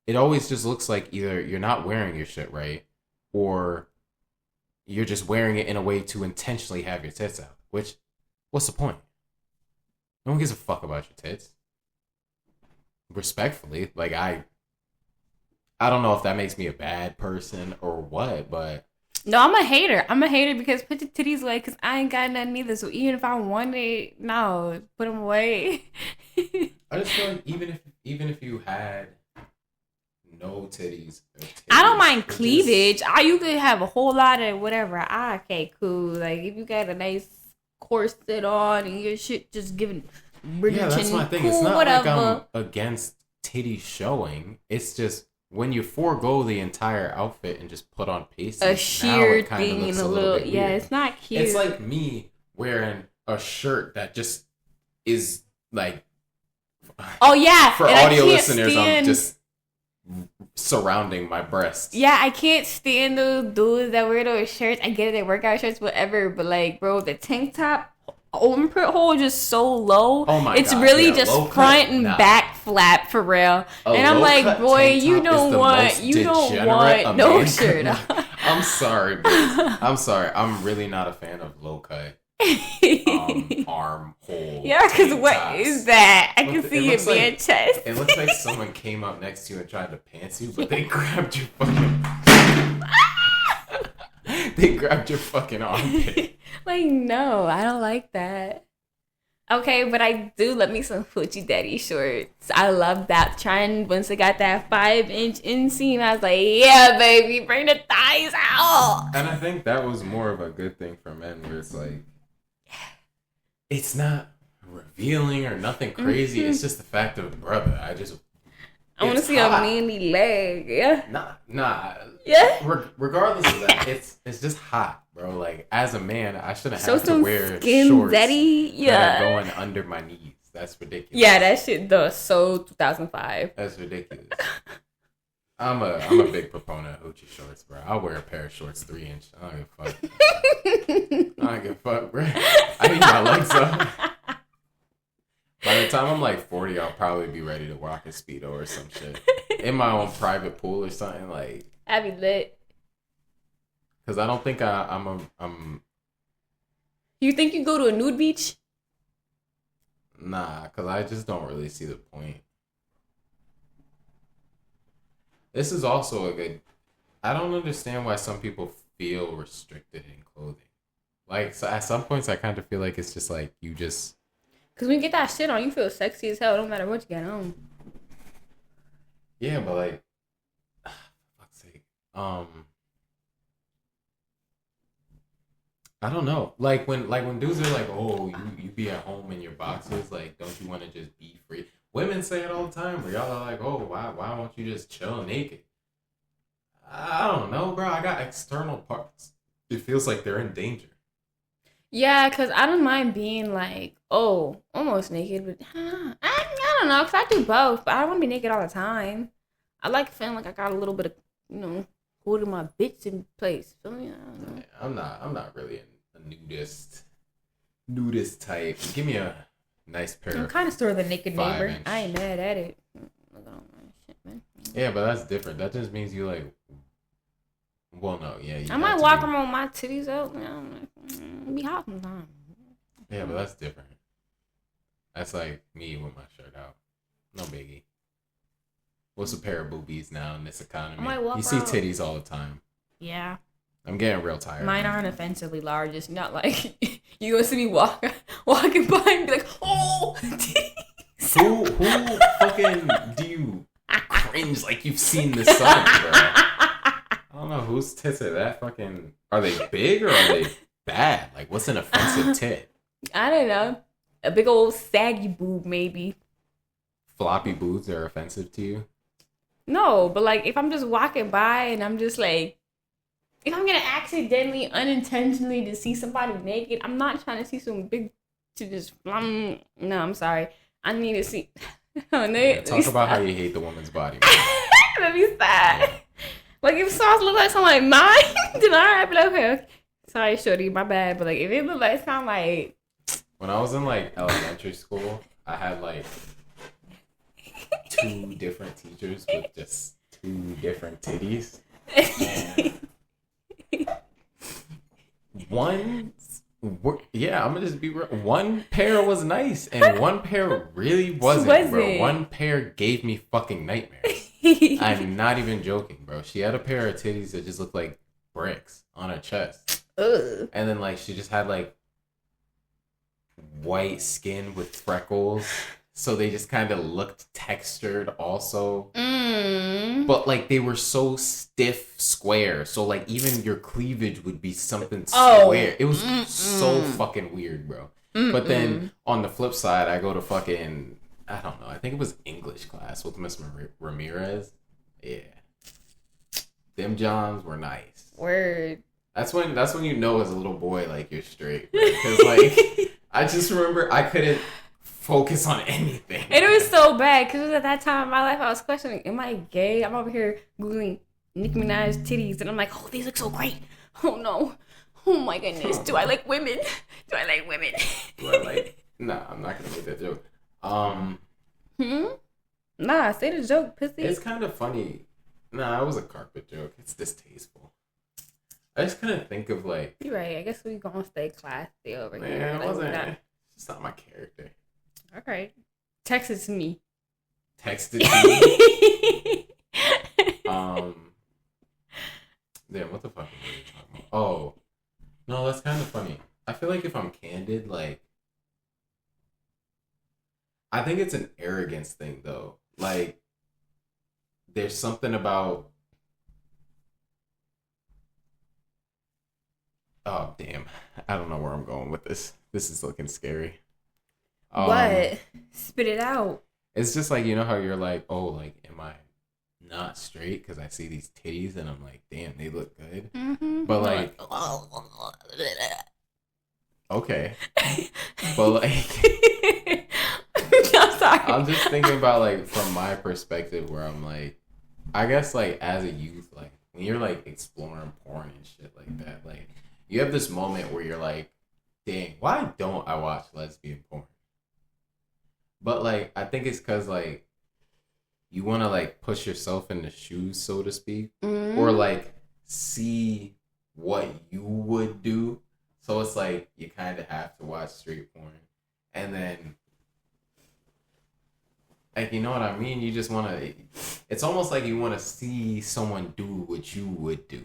It always just looks like either you're not wearing your shit right, or you're just wearing it in a way to intentionally have your tits out. Which, what's the point? No one gives a fuck about your tits. Respectfully, like I don't know if that makes me a bad person or what, but no, I'm a hater. I'm a hater because put your titties away because I ain't got nothing either. So even if I wanted, no, put them away. I just feel like even if you had no titties, I don't mind cleavage. You could have a whole lot of whatever. Okay, cool. Like if you got a nice corset on and your shit just giving. Yeah, that's my thing. Cool, it's not whatever. like I'm against titty showing. It's just when you forego the entire outfit and just put on pasties, a sheer now thing and a little bit yeah, weird. it's not cute. It's like me wearing a shirt that just is like. Oh yeah, for and audio listeners, I'm just surrounding my breasts. Yeah, I can't stand those dudes that wear those shirts. I get it, they workout shirts, whatever. But like, bro, the tank top armpit hole just so low. Oh my it's God, really yeah, just front and back flap for real. And I'm like, boy, you don't want no shirt. I'm sorry, but I'm sorry. I'm really not a fan of low cut arm hole. Yeah, because what is that? I can see your bare chest. It looks like someone came up next to you and tried to pants you, but they grabbed your fucking. They grabbed your fucking armpit. Like, no, I don't like that. Okay, but I do love me some Hoochie Daddy shorts. I love that trend. Once it got that 5-inch inseam, I was like, yeah, baby, bring the thighs out. And I think that was more of a good thing for men, where it's like, it's not revealing or nothing crazy. It's just the fact of, brother, I want to see a manly leg. Yeah. Nah. Yeah. Regardless of that, it's just hot, bro. Like, as a man, I shouldn't have to wear skin shorts daddy. that are going under my knees. That's ridiculous. Yeah, that shit does so 2005. That's ridiculous. I'm a big proponent of hoochie shorts, bro. I'll wear a pair of shorts 3-inch. I don't give a fuck, bro. I need my legs up. By the time I'm like 40, I'll probably be ready to rock a Speedo or some shit. In my own private pool or something, like. I'd be lit. Because I don't think I'm. You think you go to a nude beach? Nah, because I just don't really see the point. This is also a good. I don't understand why some people feel restricted in clothing. Like, so at some points, I kind of feel like it's just like you just. Because when you get that shit on, you feel sexy as hell, no matter what you got on. Yeah, but like, fuck's sake. I don't know. Like when dudes are like, oh, you be at home in your boxers, like, don't you want to just be free? Women say it all the time, where y'all are like, oh, why won't you just chill naked? I don't know, bro. I got external parts. It feels like they're in danger. Yeah, because I don't mind being like, oh, almost naked, but I don't know, because I do both, but I don't want to be naked all the time. I like feeling like I got a little bit of, holding my bits in place. Feel me? I don't know. Yeah, I'm not really a nudist type. Give me a nice pair. I'm kind of sort of the naked neighbor. 5-inch. I ain't mad at it. Look at all my shit, man. Yeah, but that's different. That just means you like. Well, no, yeah. I might walk around with my titties out. Be hot sometimes. Yeah, but that's different. That's like me with my shirt out. No biggie. What's a pair of boobies now in this economy? You see titties all the time. Yeah. I'm getting real tired. Mine aren't offensively large. It's not like you gonna see me walking by and be like, oh, titties. Who fucking do you cringe like you've seen the sun, bro? I don't know whose tits are that fucking. Are they big or are they bad? Like, what's an offensive tit? I don't know. A big old saggy boob, maybe. Floppy boobs are offensive to you? No, but like if I'm just walking by and I'm just like, if I'm gonna accidentally, unintentionally to see somebody naked, I'm not trying to see some big to just. No, I'm sorry. I need to see. Talk about how you hate the woman's body. Let me stop. Yeah. Like if sauce look like something like mine, then I'd be like, okay, sorry, shorty, my bad. But like if it look like something like. When I was in like elementary school, I had like 2 different teachers with just 2 different titties. I'm gonna just be real. One pair was nice, and one pair really wasn't, bro. One pair gave me fucking nightmares. I'm not even joking, bro. She had a pair of titties that just looked like bricks on her chest. Ugh. And then like she just had like white skin with freckles. So they just kind of looked textured also. But like they were so stiff square. So like even your cleavage would be something square. It was so fucking weird, bro. But then on the flip side, I go to fucking, I don't know. I think it was English class with Miss Ramirez. Yeah. Them Johns were nice. Word. That's when you know as a little boy, like you're straight. Because like, I just remember I couldn't focus on anything. And it was so bad because at that time in my life I was questioning, am I gay? I'm over here Googling Nicki Minaj titties and I'm like, oh, these look so great. Oh no. Oh my goodness. Do I like women? Do I like women? Nah, I'm not gonna make that joke. Nah, say the joke, pussy. It's kind of funny. Nah, it was a carpet joke. It's distasteful. I just couldn't think of like. You're right. I guess we gonna stay classy over here. Man, it wasn't. It's just not my character. Okay. Text it to me. Text it to me. Damn, what the fuck are we talking about? Oh, no, that's kind of funny. I feel like if I'm candid, like, I think it's an arrogance thing though. Like, there's something about. Oh damn! I don't know where I'm going with this. This is looking scary. What? Spit it out. It's just like, you know how you're like, oh, like, am I not straight because I see these titties and I'm like, damn, they look good. But like, okay, but like, I'm sorry. I'm just thinking about like from my perspective where I'm like, I guess like as a youth, like when you're like exploring porn and shit like that, like you have this moment where you're like, dang, why don't I watch lesbian porn? But like, I think it's because like you want to like push yourself in the shoes, so to speak, or like see what you would do. So it's like you kind of have to watch straight porn, and then like, you know what I mean? You just want to. It's almost like you want to see someone do what you would do.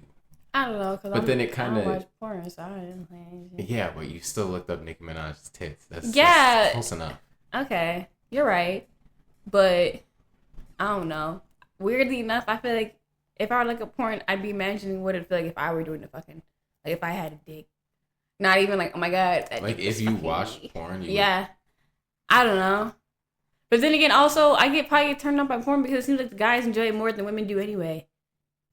I don't know, but then it kind of watch porn, so I didn't play anything. Yeah, but you still looked up Nicki Minaj's tits. That's close enough. Okay, you're right, but I don't know. Weirdly enough, I feel like if I were like a porn, I'd be imagining what it'd feel like if I were doing the fucking, like if I had a dick. Not even like, oh my god. Like if you watch porn, yeah, I don't know. But then again, also I probably get turned on by porn because it seems like the guys enjoy it more than women do anyway.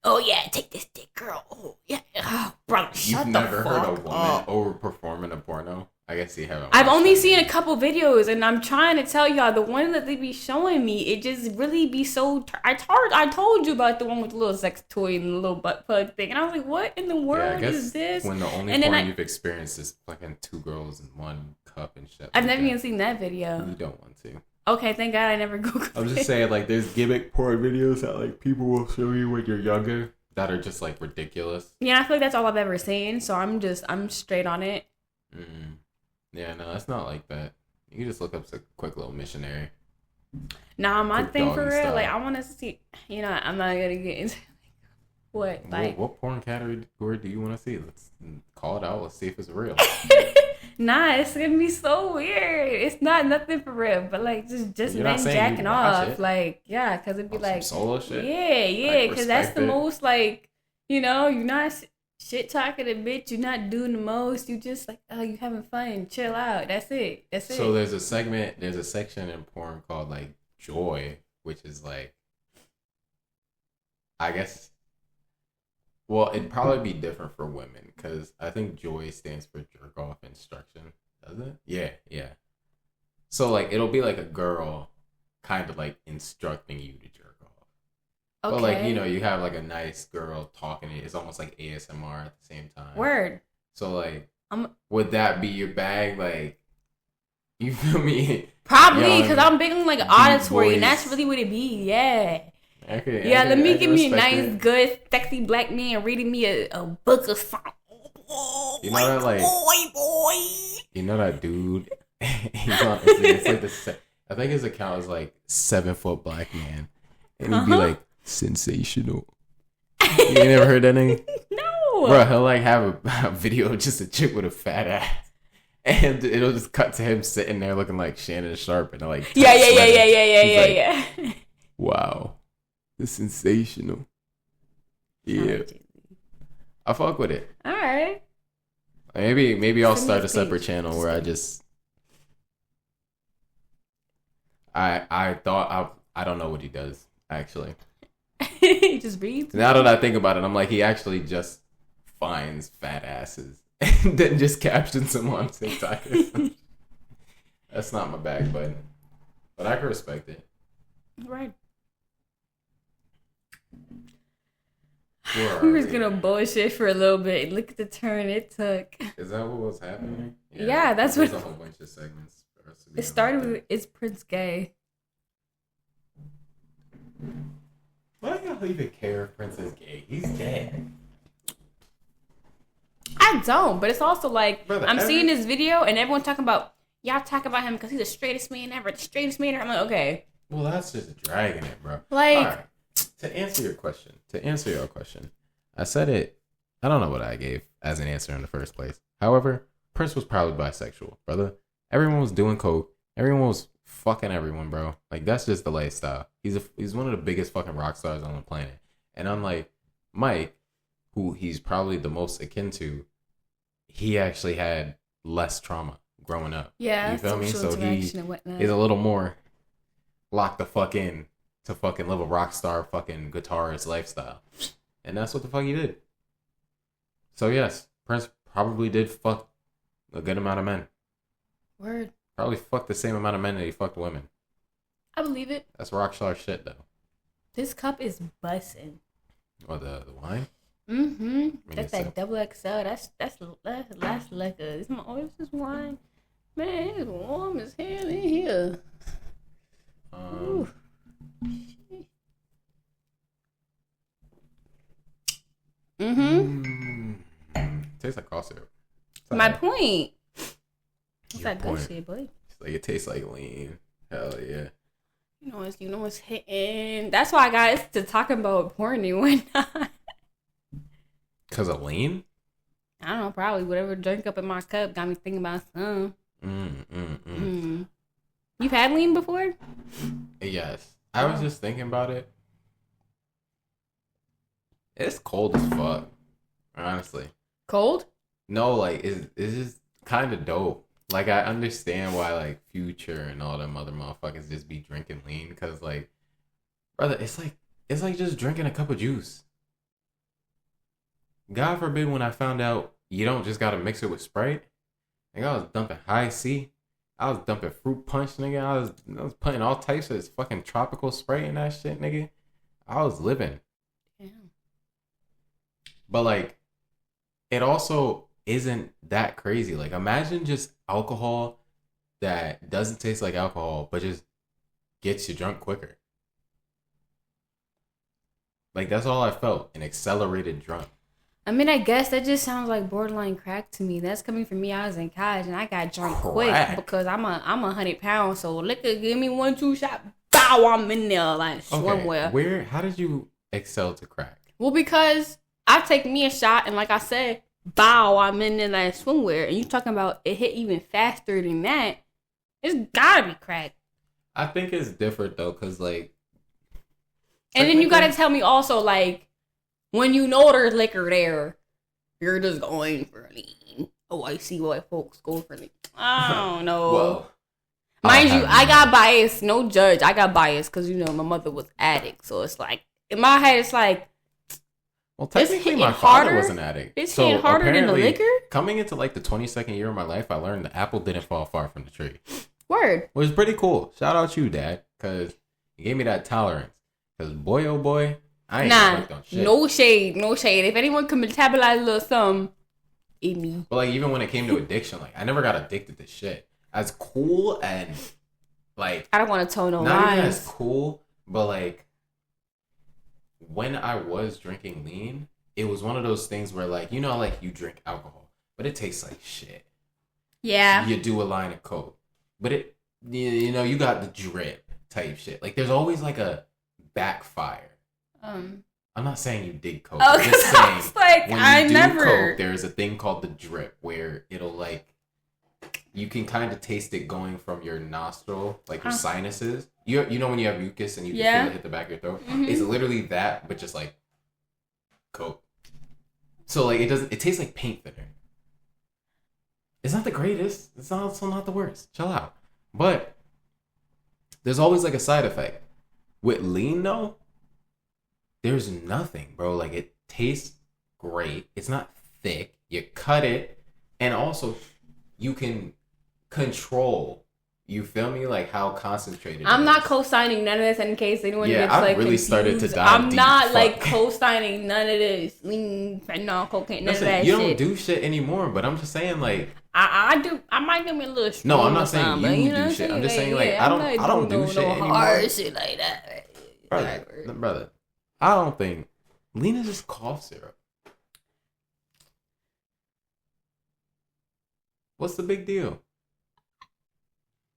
Oh yeah, take this dick, girl. Oh yeah, oh, brother, You've shut the never heard a fuck woman up. overperform in a porno? I guess you haven't I've watched only that seen many. a couple videos, and I'm trying to tell y'all the one that they be showing me. It just really be so. I told you about the one with the little sex toy and the little butt plug thing, and I was like, what in the Yeah, I world is guess this? when the only And then porn you've experienced is fucking two girls in one cup and shit I've like never even that, seen that you video. don't want to. Okay, thank God I never I'm googled just it. saying, like, there's gimmick porn videos that like people will show you when you're younger that are just like ridiculous. Yeah, I feel like that's all I've ever seen, so I'm straight on it. Mm. Yeah, no, it's not like that. You can just look up a quick little missionary, Nah, my quick thing for doggy real, like style. I want to see. I'm not gonna get into what like. What porn category do you want to see? Let's call it out. Let's see if it's real. Nah, it's gonna be so weird. It's not nothing for real, but like just You're not men saying jacking you'd watch off, it. like yeah, cause it'd be On some like solo shit. yeah, Like cause that's respect the it. most like you're not shit talking a bitch, you're not doing the most, you just like oh you having fun, chill out. That's So it. there's a section in porn called like joy, which is like, I guess, well, it'd probably be different for women because I think joy stands for jerk off instruction, does it? Yeah, yeah. So like it'll be like a girl kind of like instructing you to jerk off. But like, Okay, you have like a nice girl talking. It's almost like ASMR at the same time. word. So like, I'm would that be your bag? Like, you feel me? probably because Young, I'm big on like deep auditory, and that's voice. really what it be. Yeah. I Yeah, let can, me I can give me a respect nice, it. good, sexy black man reading me a book of something. You know that like, Boy. you know that dude. He's on. It's like I think his account is like 7 foot black man, and he'd be Uh like sensational. You ain't never heard that name? No. Bro, he'll like have a video of just a chick with a fat ass. And it'll just cut to him sitting there looking like Shannon Sharp in a like Yeah, tight yeah, yeah, sweater. yeah, yeah, yeah, He's yeah, like, yeah. wow, it's sensational. Sound Yeah, like Jay-Z. I fuck with it. All right. Maybe I'll Send me start a his separate page. channel where I just I thought I don't know what he does actually. He just reads. Now that I think about it, I'm like he actually just finds fat asses and then just captions them on TikTok. That's not my bag, but I can respect it. Right. Where We are was we? gonna bullshit for a little bit. Look at the turn it took. Is that what was happening? Yeah, that's there's what- a whole bunch of segments for us to be It on started right with "Is Prince gay?" there. Why do y'all even care if Prince is gay? He's dead. I don't, but it's also like Brother, I'm seeing this video and everyone talking about y'all talk about him because he's the straightest man ever, the straightest man ever. I'm like, okay, Well, that's just dragging it, bro. like All right. To answer your question, I said it. I don't know what I gave as an answer in the first place. However, Prince was probably bisexual, brother. Everyone was doing coke. Everyone was fucking everyone, bro. Like that's just the lifestyle. He's one of the biggest fucking rock stars on the planet. And unlike Mike, who he's probably the most akin to, he actually had less trauma growing up. yeah, You feel me? social So interaction and whatnot. he's a little more locked the fuck in to fucking live a rock star fucking guitarist lifestyle. And that's what the fuck he did. So yes, Prince probably did fuck a good amount of men. Word, Probably fucked the same amount of men that he fucked women. I believe it. That's rock star shit though. This cup is bussin'. Or the wine? Mm-hmm. Me That's too. that double XL. That's liquor. This my this is wine. Man, it's warm as hell in here. Ooh. Mm-hmm. Tastes like cough syrup. My point. What's Your that good point. shit, boy? It's like it tastes like lean. Hell yeah. You know it's hitting. That's why I got to talking about porn and whatnot. Cause of lean? I don't know, probably whatever drink up in my cup got me thinking about some. You've had lean before? Yes. I was just thinking about it. It's cold as fuck. Honestly. Cold? No, like it's just kind of dope. Like I understand why like Future and all them other motherfuckers just be drinking lean, cause like, brother, it's like just drinking a cup of juice. God forbid when I found out you don't just gotta mix it with Sprite. Nigga, I was dumping high C. I was dumping fruit punch, nigga. I was putting all types of this fucking tropical Sprite in that shit, nigga. I was living. Damn. But like, it also isn't that crazy. Like, imagine just alcohol that doesn't taste like alcohol, but just gets you drunk quicker. Like, that's all I felt. An accelerated drunk. I mean, I guess that just sounds like borderline crack to me. That's coming from me. I was in college and I got drunk quick because I'm 100 pounds. So liquor, give me 1-2 shot. Bow, I'm in there like swimwear. Okay. How did you excel to crack? Well, because I take me a shot and like I said, bow, I'm in there like swimwear. And you talking about it hit even faster than that. It's gotta be crack. I think it's different though, cause like. And then you gotta tell me also like, when you know there's liquor there, you're just going for lean. Oh, I see why folks go for lean. I don't know. Well, mind you, I got bias. No judge. I got bias because, you know, my mother was addict. So it's like, in my head, it's like, well, technically, my father was an addict. It's hitting harder than the liquor? Coming into like the 22nd year of my life, I learned the apple didn't fall far from the tree. Word. Which is pretty cool. Shout out you, Dad, because you gave me that tolerance. Because boy, oh boy, I ain't fucked on shit. No shade, no shade. If anyone can metabolize a little something, it me. But like, even when it came to addiction, like, I never got addicted to shit. As cool and like, I don't want to tell no not lies. even as cool, but like, when I was drinking lean, it was one of those things where like, you know, like you drink alcohol, but it tastes like shit. Yeah. You do a line of coke, but it, you know, you got the drip type shit. Like, there's always like a backfire. I'm not saying you did coke. Oh, I'm just saying like, when you do coke, there's a thing called the drip where it'll like, you can kind of taste it going from your nostril, like your sinuses. You know when you have mucus and you can feel it hit the back of your throat? Mm-hmm. It's literally that, but just like coke. So like, it tastes like paint thinner. It's not the greatest. It's also not the worst. Chill out. But there's always like a side effect. With lean though, there's nothing, bro. Like, it tastes great. It's not thick. You cut it, and also you can control. You feel me? Like how concentrated. I'm not co-signing none of this in case anyone gets I like really confused. started to dive I'm deep. not like co-signing none of this lean, fentanyl, cocaine, none of that you shit. You don't do shit anymore, but I'm just saying like. I do. I might give me a little. No, I'm not saying you do shit. I'm just saying like I don't do shit anymore. Hard shit like that, brother. I don't think lean is just cough syrup. What's the big deal?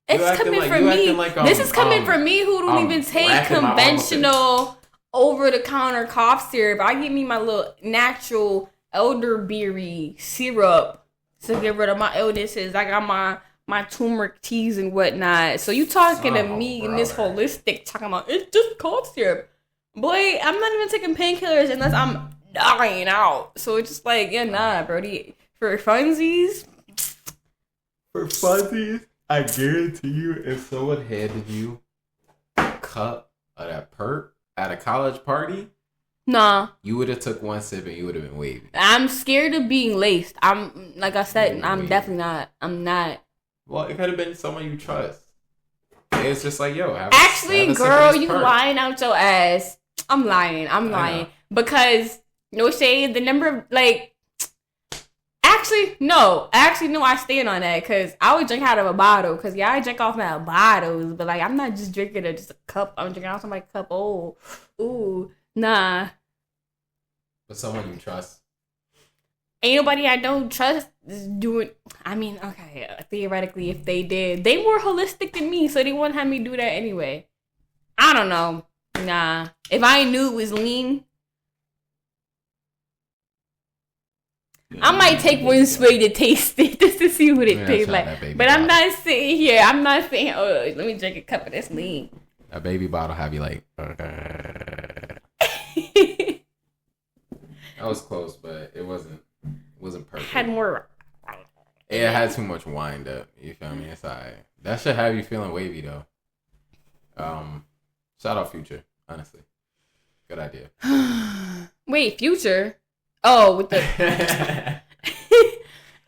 It's coming from me. This is coming from me who don't even take conventional over-the-counter cough syrup. I give me my little natural elderberry syrup to get rid of my illnesses. I got my turmeric teas and whatnot. So you talking to me in this holistic talking about it's just cough syrup. Boy, I'm not even taking painkillers unless I'm dying out. So it's just like, yeah, nah, Brody. For funsies. I guarantee you, if someone handed you a cup of that perp at a college party, nah, you would have took one sip and you would have been wavy. I'm scared of being laced. I'm like I said, I'm definitely not. I'm not. Well, it could have been someone you trust. It's just like, yo, actually, girl, you lying out your ass. I'm lying because no shade. The number of like. Actually, no, I stand on that because I would drink out of a bottle because I drink off my bottles, but like I'm not just drinking just a cup. I'm drinking out of my cup. Oh, ooh, nah. But someone you trust. Ain't nobody I don't trust is doing. I mean, okay, theoretically, if they did, they were holistic than me, so they wouldn't have me do that anyway. I don't know. Nah, if I knew it was lean. I might take one spray to taste it just to see what it tastes like. But I'm not sitting here. I'm not saying, oh, let me drink a cup of this lean. A baby bottle have you like. That was close, but it wasn't perfect. Had more. It had too much wind up. You feel me? It's alright. That should have you feeling wavy though. Shout out Future, honestly. Good idea. Wait, Future? Oh, with the.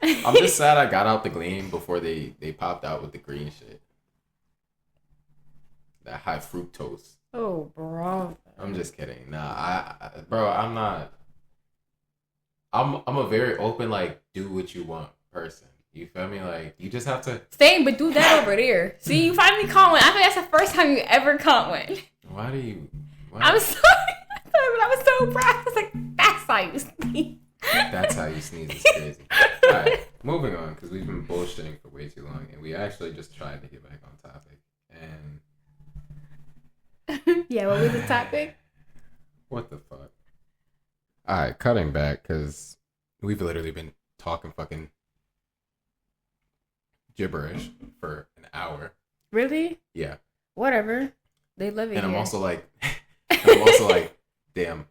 I'm just sad I got out the gleam before they popped out with the green shit. That high fructose. Oh, bro. I'm just kidding. Nah, bro, I'm not. I'm a very open, like, do what you want person. You feel me? Like, you just have to. Same, but do that over there. See, you finally caught one. I think that's the first time you ever caught one. Why do you? I'm sorry. I was so proud. I was like, that's how you sneeze. That's how you sneeze. It's crazy. All right, moving on, because we've been bullshitting for way too long, and we actually just tried to get back on topic. And yeah, what was the topic? What the fuck? All right, cutting back, because we've literally been talking fucking gibberish for an hour. Really? Yeah. Whatever. They live it. And here. I'm also like, damn,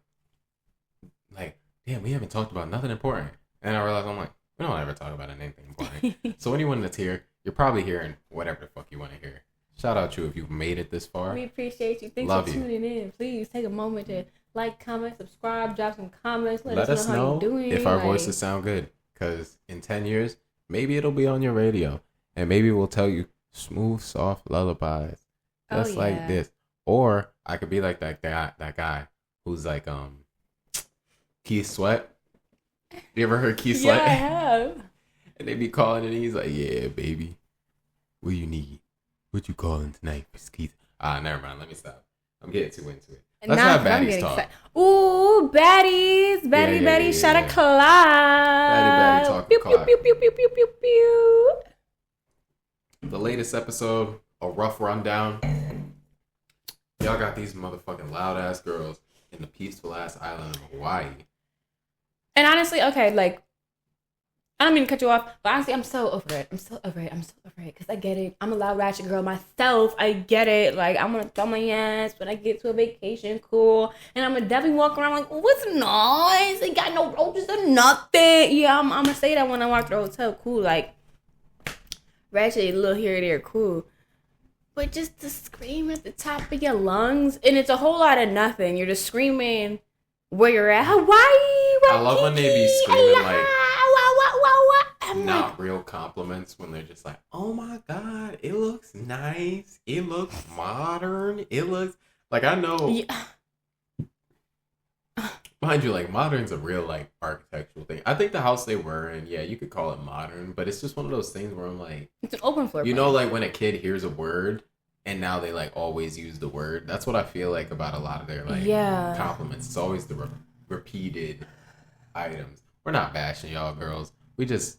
we haven't talked about nothing important. And I realized, I'm like, we don't ever talk about anything important. So anyone that's here, you're probably hearing whatever the fuck you want to hear. Shout out to you if you've made it this far. We appreciate you. Thanks for tuning in. Please take a moment to like, comment, subscribe, drop some comments. Let us know how you're doing. If our voices sound good. Because in 10 years, maybe it'll be on your radio. And maybe we'll tell you smooth, soft lullabies. Just like this. Or I could be like that guy who's like Keith Sweat. You ever heard Keith Sweat? Yeah, I have. And they be calling and he's like, yeah, baby. What you need? What you calling tonight, Miss Keith? Never mind. Let me stop. I'm getting too into it. Let's have baddies talk. Ooh, baddies. Baddie. Shot a clock. Baddie talk. Pew, pew, pew, pew, pew, pew, pew, pew. The latest episode, a rough rundown. Y'all got these motherfucking loud ass girls in the peaceful ass island of Hawaii. And honestly, okay, like, I don't mean to cut you off, but honestly, I'm so over it. Because I get it. I'm a loud ratchet girl myself. I get it. Like, I'm going to throw my ass when I get to a vacation. Cool. And I'm going to definitely walk around like, oh, it's nice. They got no roaches or nothing. Yeah, I'm going to say that when I walk to the hotel. Cool. Like, ratchet, a little here or there. Cool. But just to scream at the top of your lungs, and it's a whole lot of nothing. You're just screaming where you're at. Hawaii, Waikiki, I love when they be screaming like I'm not like, real compliments when they're just like, oh my god, it looks nice, it looks modern, it looks like I know. Yeah. Mind you, like modern's a real like architectural thing. I think the house they were in, yeah, you could call it modern, but it's just one of those things where I'm like, it's an open floor. You know, like when a kid hears a word and now they like always use the word. That's what I feel like about a lot of their like compliments. It's always the repeated items. We're not bashing y'all girls. We just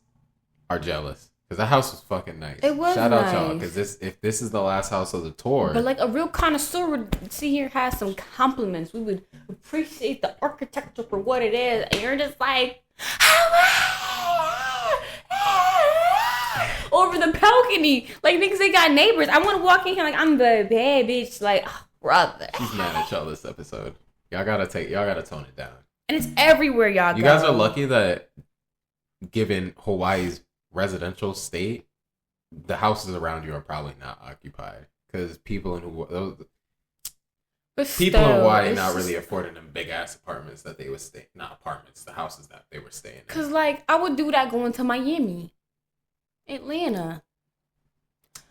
are jealous because the house was fucking nice. It was Shout nice. out y'all because if this is the last house of the tour. But like a real connoisseur would see here has some compliments. We would appreciate the architecture for what it is, and you're just like over the balcony. Like niggas, they got neighbors. I want to walk in here like I'm the bad bitch. Like brother. She's mad at y'all this episode. Y'all gotta tone it down. And it's everywhere y'all You go. guys are lucky that given Hawaii's residential state, the houses around you are probably not occupied because people in Hawaii, in Hawaii not really affording them big ass apartments that they would stay. Not apartments, the houses that they were staying in. Cause like I would do that going to Miami, Atlanta.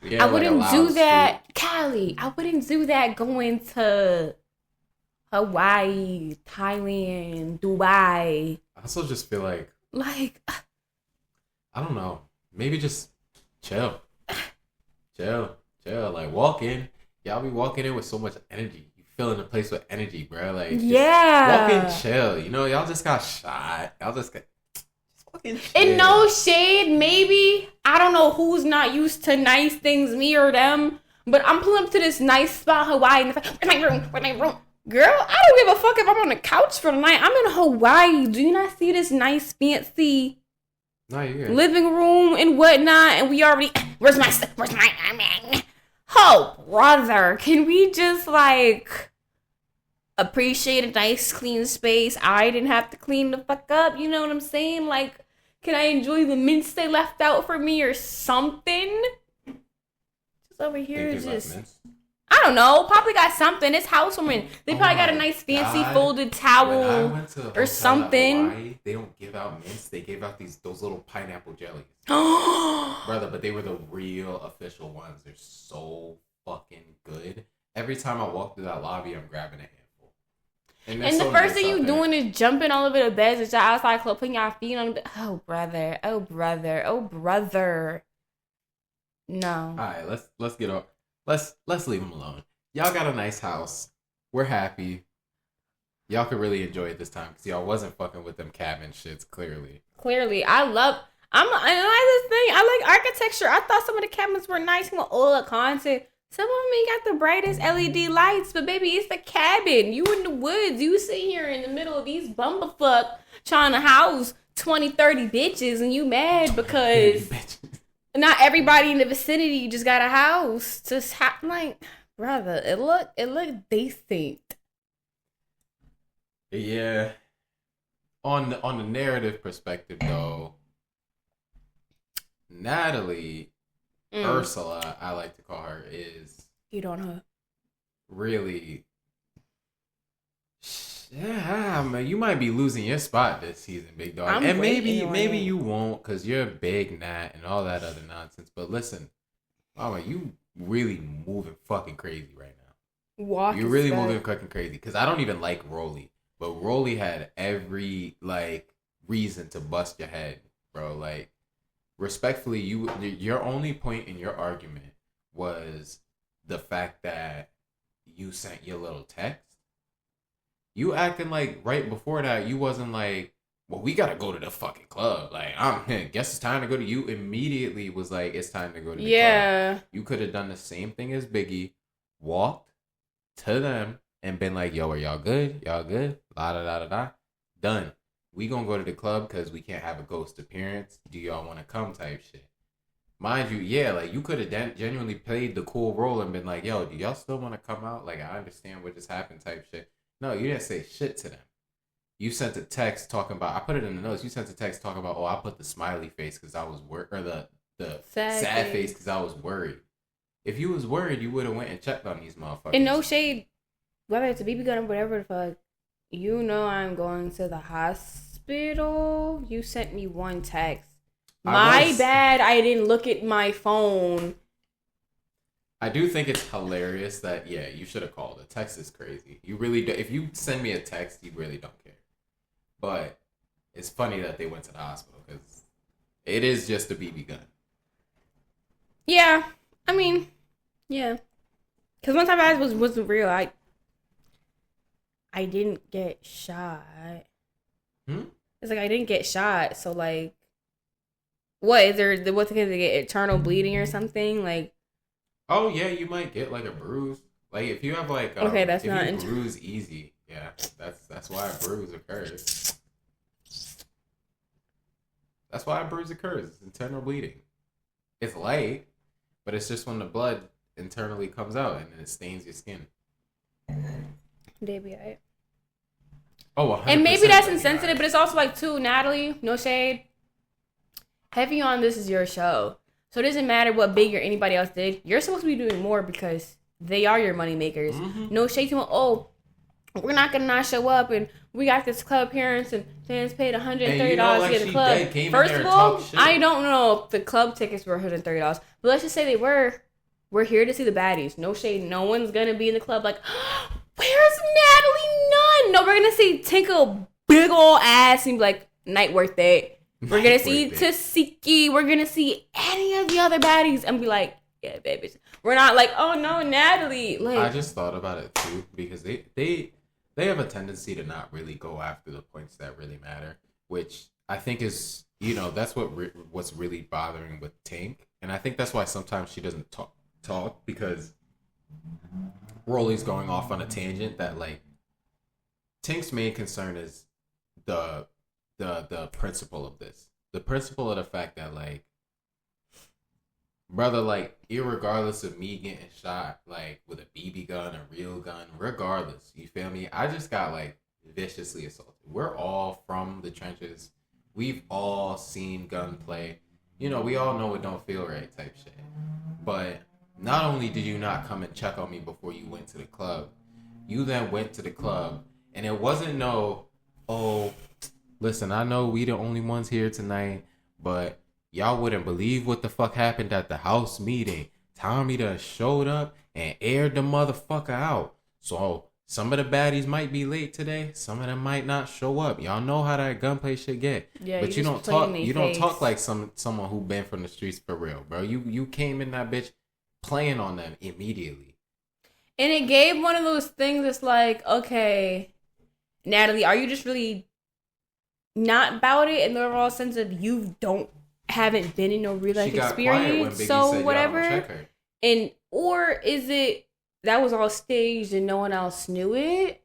Yeah, I wouldn't do that, Cali. I wouldn't do that going to Hawaii, Thailand, Dubai. I also just feel like I don't know. Maybe just chill. Like walk in. Y'all be walking in with so much energy. You filling the place with energy, bro. Like walk in, chill. You know, y'all just got shot. Y'all just fucking chill. And no shade, maybe. I don't know who's not used to nice things, me or them. But I'm pulling up to this nice spot, Hawaii, and it's like, where's my room? Girl, I don't give a fuck if I'm on the couch for the night. I'm in Hawaii. Do you not see this nice, fancy living room and whatnot? And we already, where's my, oh, brother, can we just like appreciate a nice, clean space? I didn't have to clean the fuck up. You know what I'm saying? Like, can I enjoy the mints they left out for me or something? Just over here, just. I don't know. Probably got something. It's housewarming. They probably got a nice fancy folded When I towel went to a or hotel something. in Hawaii, they don't give out mints. They gave out those little pineapple jellies. Brother, but they were the real official ones. They're so fucking good. Every time I walk through that lobby, I'm grabbing a handful. And the first thing you doing is jumping all over the beds and y'all outside club, putting your feet on the bed. Oh, brother. Oh, brother. Oh, brother. No. All right, let's get off. Let's leave them alone. Y'all got a nice house. We're happy. Y'all could really enjoy it this time because y'all wasn't fucking with them cabin shits. Clearly, I like this thing. I like architecture. I thought some of the cabins were nice with all the content. Some of them ain't got the brightest LED lights, but baby, it's the cabin. You in the woods. You sitting here in the middle of these bumblefuck trying to house 20, 30 bitches, and you mad because not everybody in the vicinity just got a house. Just like, brother, it look decent. yeah. On the narrative perspective, though, Natalie, Ursula, I like to call her, is you don't know. Really, yeah, man, you might be losing your spot this season, big dog. And maybe you won't because you're a big Nat and all that other nonsense. But listen, mama, you really moving fucking crazy right now. You're really moving fucking crazy because I don't even like Rolly. But Rolly had every reason to bust your head, bro. Like, respectfully, your only point in your argument was the fact that you sent your little text. You acting like right before that you wasn't like, well, we gotta go to the fucking club. Like, guess it's time to go to. You immediately was like, it's time to go to the club. You could have done the same thing as Biggie, walked to them and been like, yo, are y'all good? Y'all good? La da da da da. Done. We gonna go to the club because we can't have a ghost appearance. Do y'all want to come? Type shit. Mind you, yeah, like you could have genuinely played the cool role and been like, yo, do y'all still want to come out? Like, I understand what just happened. Type shit. No, you didn't say shit to them. You sent a text talking about. I put it in the notes. You sent a text talking about. Oh, I put the smiley face because I was worried, or the sad face because I was worried. If you was worried, you would have went and checked on these motherfuckers. And no shade, whether it's a BB gun or whatever the fuck. You know I'm going to the hospital. You sent me one text. My bad. I didn't look at my phone. I do think it's hilarious that, yeah, you should have called. A text is crazy. You really do. If you send me a text, you really don't care. But it's funny that they went to the hospital because it is just a BB gun. Yeah. I mean, yeah. Because one time I wasn't real. I didn't get shot. It's like I didn't get shot. So, like, what? Is there, what's going to get eternal bleeding or something? Like, oh, yeah, you might get, like, a bruise. Like, if you have, like, okay, that's if not you bruise easy, yeah, that's why a bruise occurs. That's why a bruise occurs. It's internal bleeding. It's light, but it's just when the blood internally comes out and it stains your skin. They be alright. Oh, 100%. And maybe that's insensitive, but it's also like, too, Natalie, no shade. Heavy on This Is Your show. So it doesn't matter what Big or anybody else did. You're supposed to be doing more because they are your money makers. No shade to them. Oh, we're not going to not show up and we got this club appearance and fans paid $130 to get a club. First of all, I don't know if the club tickets were $130. But let's just say they were. We're here to see the baddies. No shade. No one's going to be in the club like, where's Natalie Nunn? No, we're going to see Tinkle big ol' ass and be like, night worth it. We're going to see Tasiki. We're going to see any of the other baddies and be like, yeah, baby. We're not like, oh, no, Natalie. Like, I just thought about it, too, because they have a tendency to not really go after the points that really matter, which I think is, that's what's really bothering with Tink. And I think that's why sometimes she doesn't talk because Rolly's going off on a tangent that, like, Tink's main concern is the principle of this. The principle of the fact that, like, brother, like, irregardless of me getting shot, like, with a BB gun, a real gun, regardless, you feel me? I just got, like, viciously assaulted. We're all from the trenches. We've all seen gunplay. We all know it don't feel right type shit. But not only did you not come and check on me before you went to the club, you then went to the club, and it wasn't no, oh, listen, I know we the only ones here tonight, but y'all wouldn't believe what the fuck happened at the house meeting. Tommy done showed up and aired the motherfucker out. So some of the baddies might be late today. Some of them might not show up. Y'all know how that gunplay shit get. Yeah, but you don't just play in talk. their You don't face. talk like someone who been from the streets for real, bro. You came in that bitch playing on them immediately. And it gave one of those things that's like, okay, Natalie, are you just really not about it in the overall sense of you haven't been in no real life She got quiet when experience, Biggie so said, whatever. y'all don't check her. And or is it that was all staged and no one else knew it?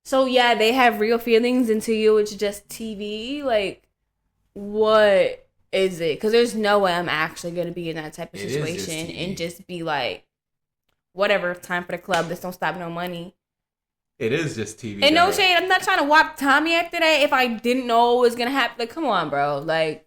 So yeah, they have real feelings and to you it's just TV. Like, what is it? Because there's no way I'm actually gonna be in that type of It is just situation TV. and just be like, whatever, time for the club. This don't stop no money. It is just TV. And no shade, I'm not trying to whop Tommy after that if I didn't know it was gonna happen. Like, come on, bro. Like,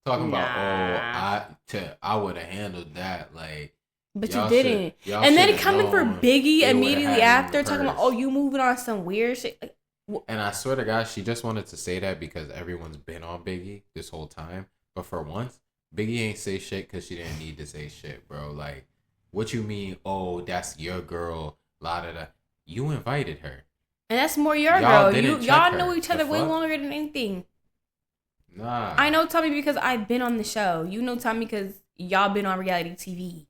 Talking about, nah. I would have handled that. Like, But y'all you didn't. y'all And then shoulda coming for known Biggie they would've immediately had it in after, the talking about, purse. oh, you moving on some weird shit. Like, And I swear to God, she just wanted to say that because everyone's been on Biggie this whole time. But for once, Biggie ain't say shit because she didn't need to say shit, bro. Like, what you mean? Oh, that's your girl. La da da. You invited her. and that's more your Y'all girl. didn't check Y'all her. know each The other way fuck? longer than anything. Nah. I know Tommy because I've been on the show. You know Tommy because y'all been on reality TV.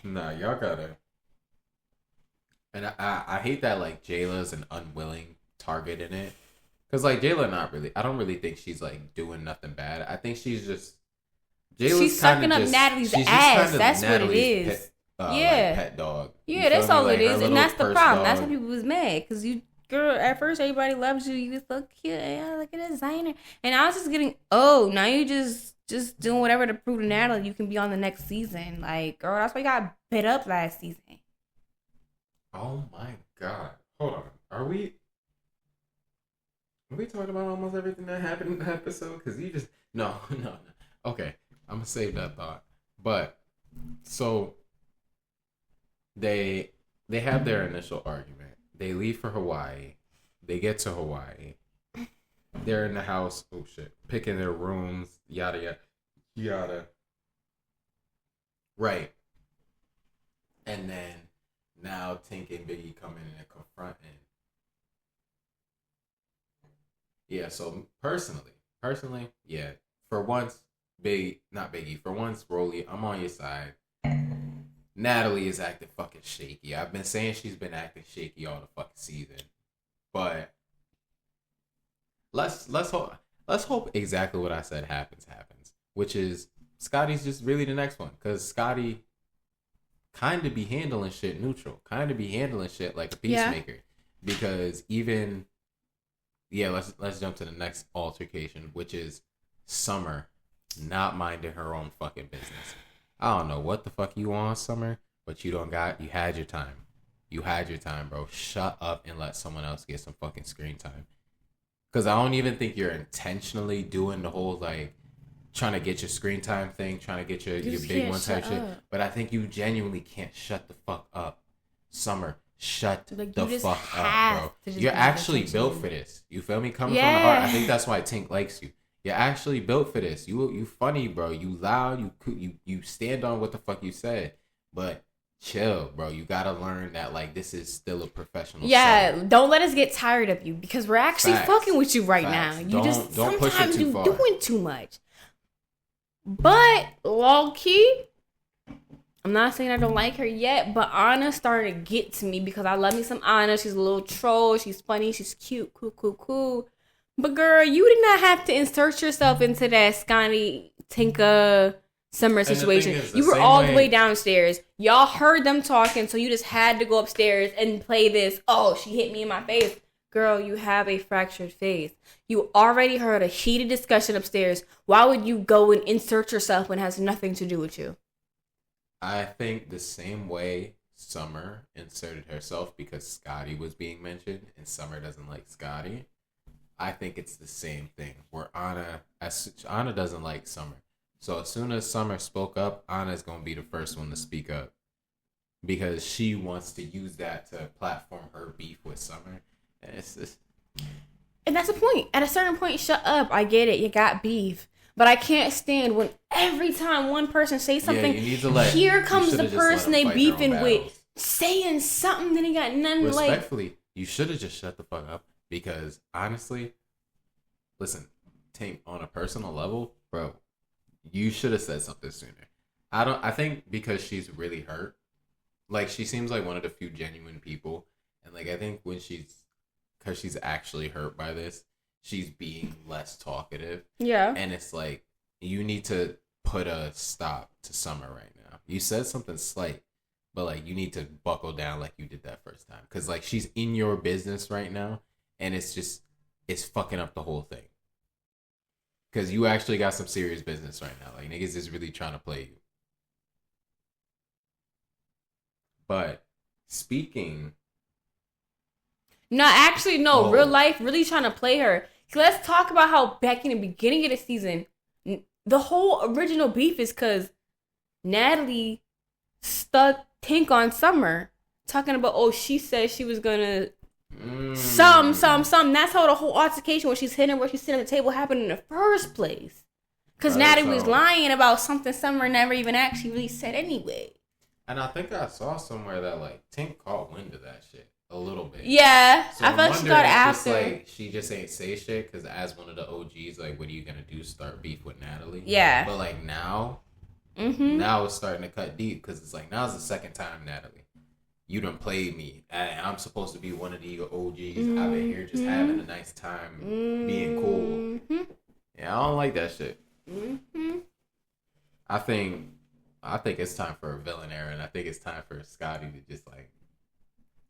Nah, y'all gotta. And I hate that like Jayla's an unwilling target in it, cause like Jayla not really. I don't really think she's like doing nothing bad. I think she's just. Jayla's She's sucking kinda up just, Natalie's she's just ass. kinda That's what it Natalie's is. Pet, Yeah. like pet dog. You Yeah, that's feel me? all Like, it her is, and little that's the purse problem. That's dog. why people was mad because you, girl, at first everybody loves you. You was so cute, and like a designer, and I was just getting, oh, now you just doing whatever to prove to Natalie you can be on the next season. Like, girl, that's why you got bit up last season. Oh my God! Hold on. Are we talking about almost everything that happened in the episode? Because you just no. Okay, I'm gonna save that thought. But so they have their initial argument. They leave for Hawaii. They get to Hawaii. They're in the house. Oh shit! Picking their rooms. Yada yada yada. Right. And then now Tink and Biggie come in and confronting. Yeah. So personally, yeah. For once, not Biggie. For once, Rolly, I'm on your side. Natalie is acting fucking shaky. I've been saying she's been acting shaky all the fucking season, but let's hope exactly what I said happens, which is Scotty's just really the next one because Scotty kind of be handling shit neutral, kind of be handling shit like a peacemaker, because even let's jump to the next altercation, which is Summer not minding her own fucking business. I don't know what the fuck you want, Summer, but you had your time. You had your time, bro. Shut up and let someone else get some fucking screen time. Because I don't even think you're intentionally doing the whole, like, trying to get your screen time thing, trying to get your big one type shit. But I think you genuinely can't shut the fuck up. Summer, shut the fuck up, bro. You're actually built for this. You feel me? Coming from the heart. I think that's why Tink likes you. You're actually built for this. You funny, bro. You loud. You stand on what the fuck you said. But chill, bro. You gotta learn that like this is still a professional. Yeah, setting. don't let us get tired of you because we're actually fucking with you right now. You don't push it too far. Doing too much. But low key, I'm not saying I don't like her yet, but Anna's starting to get to me because I love me some Anna. She's a little troll. She's funny. She's cute. Cool. But girl, you did not have to insert yourself into that Scotty Tinka Summer situation. You were all the way downstairs. Y'all heard them talking, so you just had to go upstairs and play this. Oh, she hit me in my face. Girl, you have a fractured face. You already heard a heated discussion upstairs. Why would you go and insert yourself when it has nothing to do with you? I think the same way Summer inserted herself because Scotty was being mentioned and Summer doesn't like Scotty. I think it's the same thing where Anna doesn't like Summer. So as soon as Summer spoke up, Anna's gonna be the first one to speak up because she wants to use that to platform her beef with Summer. And it's just, And that's the point. At a certain point, shut up. I get it. You got beef. But I can't stand when every time one person says something, you need to let, here comes the person they beefing with battles. saying something, then he got nothing like. Respectfully, you should have just shut the fuck up because honestly, listen, Tank, on a personal level, bro, you should have said something sooner. I think because she's really hurt. Like, she seems like one of the few genuine people. And, like, I think when because she's actually hurt by this, she's being less talkative. Yeah. And it's like, you need to put a stop to Summer right now. You said something slight, but, like, you need to buckle down like you did that first time. Because, like, she's in your business right now. And it's fucking up the whole thing. Because you actually got some serious business right now. Like, niggas is really trying to play you. But speaking... No, actually, no. Real life, really trying to play her. So let's talk about how back in the beginning of the season, the whole original beef is because Natalie stuck Tink on Summer. Talking about, oh, she said she was going to... Some. That's how the whole altercation where she's hitting where she's sitting at the table happened in the first place. Because Natalie was lying about something Summer never even actually really said anyway. And I think I saw somewhere that, like, Tink caught wind of that shit a little bit. Yeah. So I thought she got after. Just, like, she just ain't say shit because as one of the OGs, like, what are you going to do? Start beef with Natalie? Yeah. But, like, now it's starting to cut deep because it's like, now's the second time, Natalie. You done played me. And I'm supposed to be one of the OGs. I've been here just having a nice time, being cool. Yeah, I don't like that shit. I think it's time for a villain era, and I think it's time for Scotty to just, like,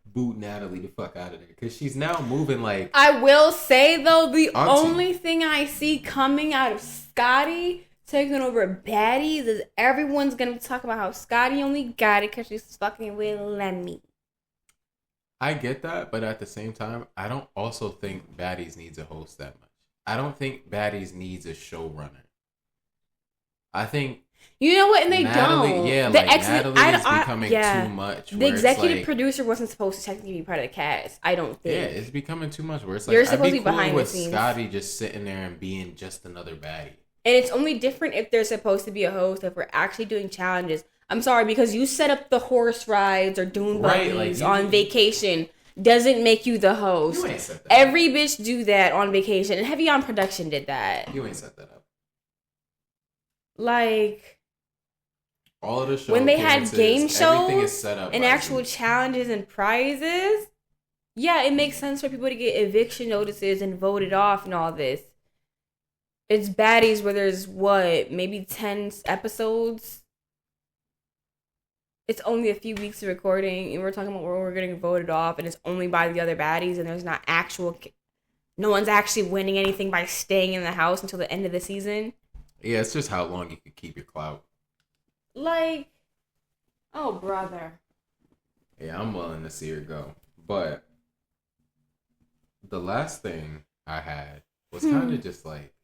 boot Natalie the fuck out of there. Because she's now moving, like... I will say, though, the only thing I see coming out of Scotty taking over baddies is everyone's going to talk about how Scotty only got it because she's fucking with Lemmy. I get that, but at the same time, I don't also think baddies needs a host that much. I don't think baddies needs a showrunner. I think... You know what? And they don't. Yeah, like Natalie is becoming too much. The executive producer wasn't supposed to technically be part of the cast. I don't think. Yeah, it's becoming too much. Where it's like, you're supposed to be cool behind with the scenes. Scotty just sitting there and being just another baddie. And it's only different if they're supposed to be a host, if we're actually doing challenges. I'm sorry, because you set up the horse rides or dune buggies on vacation doesn't make you the host. You ain't set that Every bitch do that on vacation. And Heavy on Production did that. You ain't set that up. Like... all of the shows, when they had game shows is set up and actual challenges and prizes, yeah, it makes sense for people to get eviction notices and voted off and all this. It's baddies where there's maybe 10 episodes. It's only a few weeks of recording, and we're talking about where we're getting voted off, and it's only by the other baddies, and there's not no one's actually winning anything by staying in the house until the end of the season. Yeah, it's just how long you can keep your clout. Like, oh, brother. Yeah, I'm willing to see her go. But the last thing I had was kind of just like,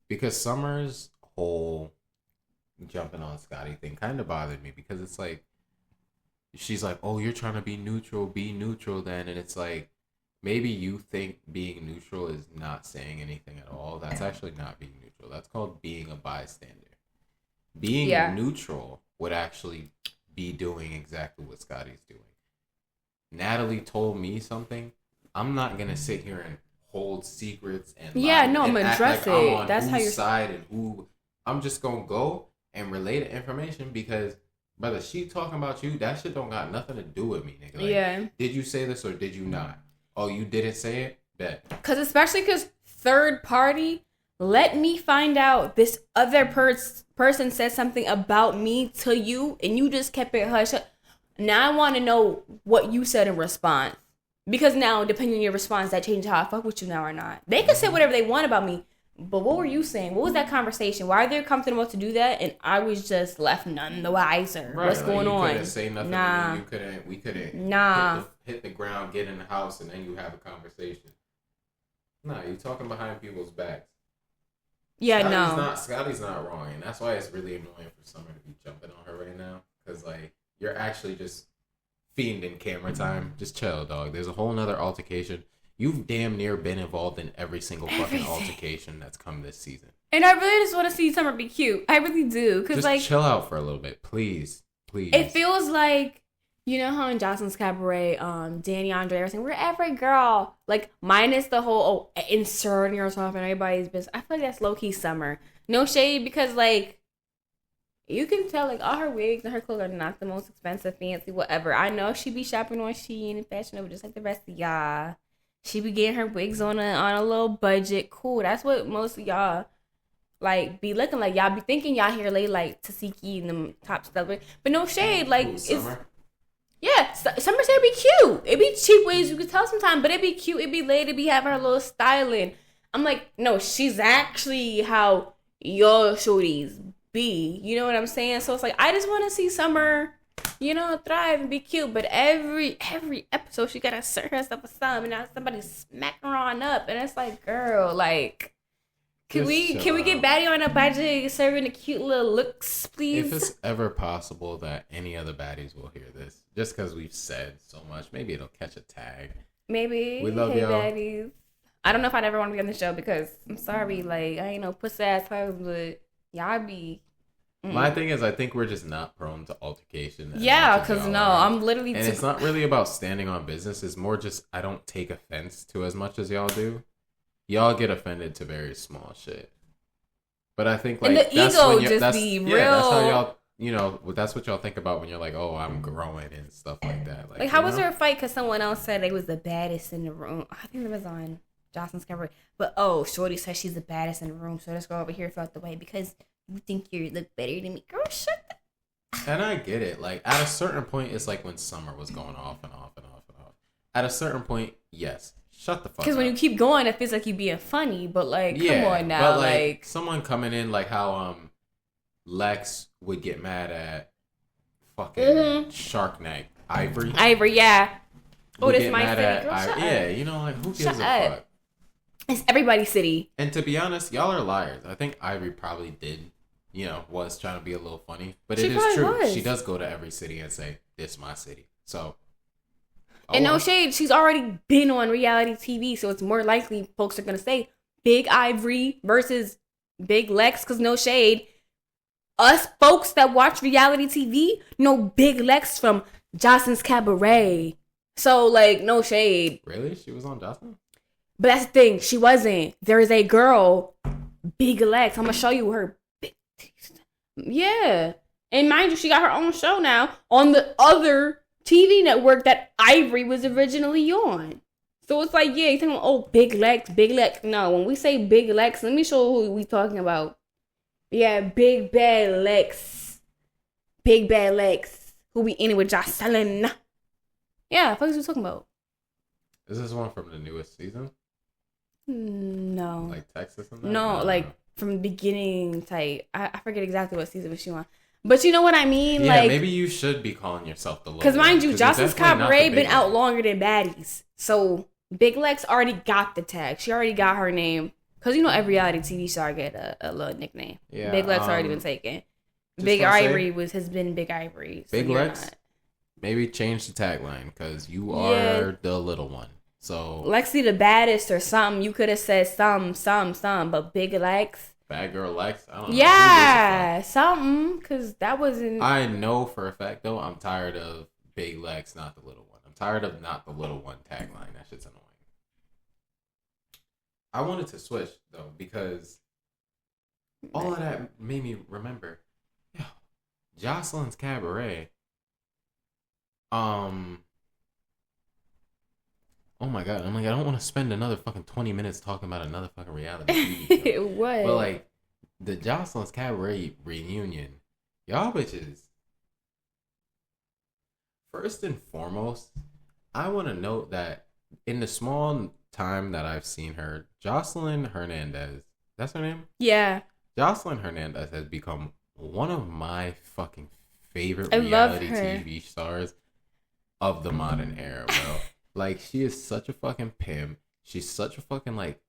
because Summer's whole jumping on Scotty thing kind of bothered me because it's like, she's like, oh, you're trying to be neutral then. And it's like, maybe you think being neutral is not saying anything at all. That's actually not being neutral. That's called being a bystander. Being neutral would actually be doing exactly what Scotty's doing. Natalie told me something. I'm not going to sit here and hold secrets and I'm going to address like it. I'm on That's how you're... side and who... I'm just going to go and relay the information because, brother, she talking about you. That shit don't got nothing to do with me, nigga. Like, did you say this or did you not? Oh, you didn't say it? Bet. Especially because third party, let me find out this other person said something about me to you and you just kept it hush. Now I want to know what you said in response. Because now, depending on your response, that changes how I fuck with you now or not. They can say whatever they want about me, but what were you saying? What was that conversation? Why are they comfortable to do that? And I was just left none the wiser. Right, what's going on? You couldn't say nothing. Nah. We couldn't hit the ground, get in the house, and then you have a conversation. Nah, you talking behind people's backs. Yeah, no. Scotty's not wrong, and that's why it's really annoying for Summer to be jumping on her right now. Because like you're actually just fiending camera time. Just chill, dog. There's a whole nother altercation. You've damn near been involved in every single fucking altercation that's come this season. And I really just want to see Summer be cute. I really do. Because, just like, chill out for a little bit. Please. Please. It feels like, you know how in Jocelyn's Cabaret, Danny Andre was saying, we're every girl. Like, minus the whole, inserting yourself in everybody's business. I feel like that's low-key Summer. No shade because, like, you can tell, like, all her wigs and her clothes are not the most expensive, fancy, whatever. I know she be shopping on Shein and Fashion Nova just like the rest of y'all. She be getting her wigs on a little budget. Cool. That's what most of y'all, like, be looking like. Y'all be thinking y'all here late, like, Tasiki and them top stuff. But no shade. Like, it's... Yeah, Summer's hair be cute. It be cheap ways you can tell sometimes, but it be cute. It be late. It be having her little styling. I'm like, no, she's actually how your shorties be. You know what I'm saying? So it's like, I just want to see Summer, you know, thrive and be cute. But every episode, she got to assert herself with something. And now somebody's smacking her on up. And it's like, girl, like... Can we get Batty on a budget serving the cute little looks, please? If it's ever possible that any other baddies will hear this, just because we've said so much, maybe it'll catch a tag. Maybe. We love y'all. Baddies. I don't know if I'd ever want to be on the show because I'm sorry, like I ain't no pussy ass hoe, but y'all be. My thing is, I think we're just not prone to altercation. Yeah, because I'm literally. And it's not really about standing on business. It's more just I don't take offense to as much as y'all do. Y'all get offended to very small shit. But I think, like, and the that's ego when just be real. Yeah, that's how y'all, you know, that's what y'all think about when you're like, oh, I'm growing and stuff like that. Like how was there a fight because someone else said they was the baddest in the room? I think it was on Jocelyn's Cabaret. But, Shorty says she's the baddest in the room, so let's go over here throughout the way because you think you look better than me. Girl, shut up. And I get it. Like, at a certain point, it's like when Summer was going off and off and off and off. At a certain point, yes. Shut the fuck up. Because when you keep going, it feels like you being funny, but like, come on now. But like someone coming in, like how Lex would get mad at fucking Shark Night. Ivory, yeah. Oh, this my city. Girl, yeah, you know, like who gives a fuck? It's everybody's city. And to be honest, y'all are liars. I think Ivory probably did, you know, was trying to be a little funny. But it is true. She does go to every city and say, this my city. So and no shade, she's already been on reality TV, so it's more likely folks are going to say Big Ivory versus Big Lex, because no shade. Us folks that watch reality TV know Big Lex from Jocelyn's Cabaret. So, like, no shade. Really? She was on Jocelyn? But that's the thing. She wasn't. There is a girl, Big Lex. I'm going to show you her big teeth. Yeah. And mind you, she got her own show now on the other TV network that Ivory was originally on. So it's like, yeah, you're talking about, Big Lex. No, when we say Big Lex, let me show who we talking about. Yeah, Big Bad Lex. Big Bad Lex. Who we in it with Jocelyn. Yeah, what are we talking about? Is this one from the newest season? No. Like Texas and that? No, like from the beginning type. I forget exactly what season was she on. But you know what I mean? Yeah, like, maybe you should be calling yourself the low. Because mind you, Jocelyn's Cabaret been out longer than Baddies. So Big Lex already got the tag. She already got her name. Because you know every reality TV star get a little nickname. Yeah, Big Lex already been taken. Big Ivory has been Big Ivory. So Big Lex, maybe change the tagline because you are the little one. So Lexi the baddest or something. You could have said some, but Big Lex. Bad Girl Lex? I don't know. Yeah, something. Because that wasn't... I know for a fact, though, I'm tired of Big Lex, not the little one. I'm tired of not the little one tagline. That shit's annoying. I wanted to switch, though, because all of that made me remember, Jocelyn's Cabaret. Oh my god! I'm like, I don't want to spend another fucking 20 minutes talking about another fucking reality TV show. What? But like, the Jocelyn's Cabaret reunion, y'all bitches. First and foremost, I want to note that in the small time that I've seen her, Jocelyn Hernandez, that's her name? Yeah. Jocelyn Hernandez has become one of my fucking favorite reality TV stars of the modern era, bro. Like, she is such a fucking pimp. She's such a fucking, like,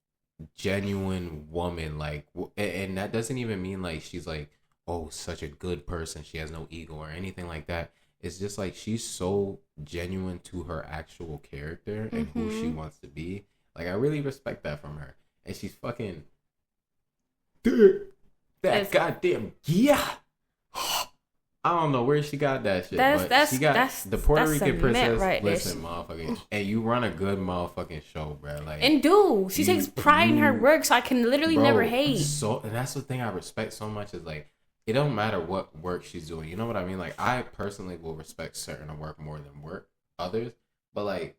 genuine woman, like, and that doesn't even mean like she's like, oh, such a good person, she has no ego or anything like that. It's just like she's so genuine to her actual character and who she wants to be. Like, I really respect that from her. And she's fucking that goddamn yeah. I don't know where she got that shit, but she got the Puerto Rican princess. Right, listen, motherfucker, and you run a good motherfucking show, bro. Like, and dude, she takes pride in her work, so I can literally never hate. So, and that's the thing I respect so much is like, it don't matter what work she's doing. You know what I mean? Like, I personally will respect certain work more than work others, but like,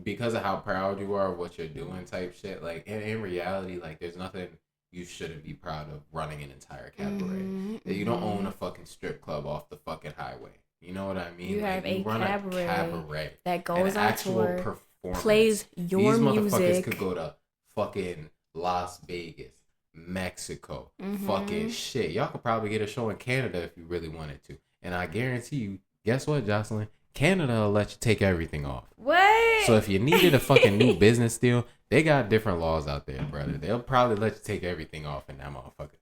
because of how proud you are of what you're doing, type shit. Like, in reality, like, there's nothing you shouldn't be proud of running an entire cabaret. That you don't own a fucking strip club off the fucking highway. You know what I mean? You have a cabaret that goes on tour, plays your These music. Motherfuckers could go to fucking Las Vegas, Mexico, fucking shit. Y'all could probably get a show in Canada if you really wanted to. And I guarantee you, guess what, Jocelyn? Canada will let you take everything off. What? So if you needed a fucking new business deal, they got different laws out there, brother. They'll probably let you take everything off in that motherfucker.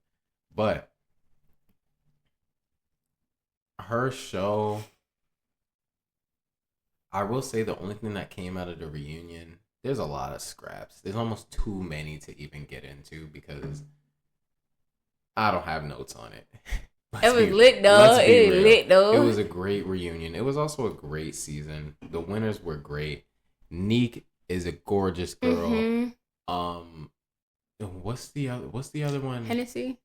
But her show, I will say the only thing that came out of the reunion, there's a lot of scraps. There's almost too many to even get into because I don't have notes on it. It was lit though. It was a great reunion. It was also a great season. The winners were great. Neek is a gorgeous girl. What's the other one? Hennessy.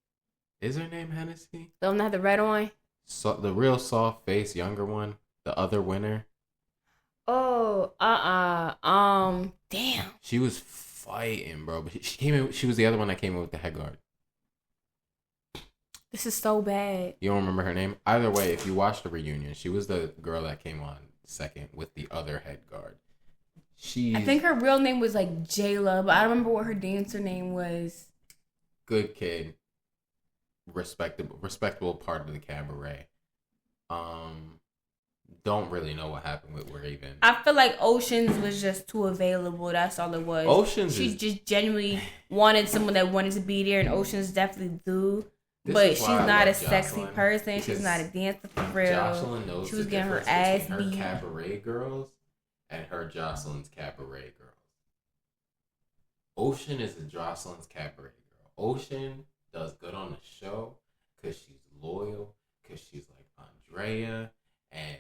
Is her name Hennessy? Don't have the red on. So the real soft face younger one, the other winner. Oh, damn. She was fighting, bro. But she came in. She was the other one that came in with the head guard. This is so bad. You don't remember her name? Either way, if you watch the reunion, she was the girl that came on second with the other head guard. I think her real name was like Jayla, but I don't remember what her dancer name was. Good kid. Respectable part of the cabaret. Don't really know what happened with Raven. I feel like Oceans was just too available. That's all it was. She just genuinely wanted someone that wanted to be there, and Oceans definitely do. But she's not a sexy person. She's not a dancer for real. Jocelyn knows she was getting her ass beat. Her cabaret girls and her Jocelyn's cabaret girls. Ocean is a Jocelyn's cabaret girl. Ocean does good on the show because she's loyal, because she's like Andrea and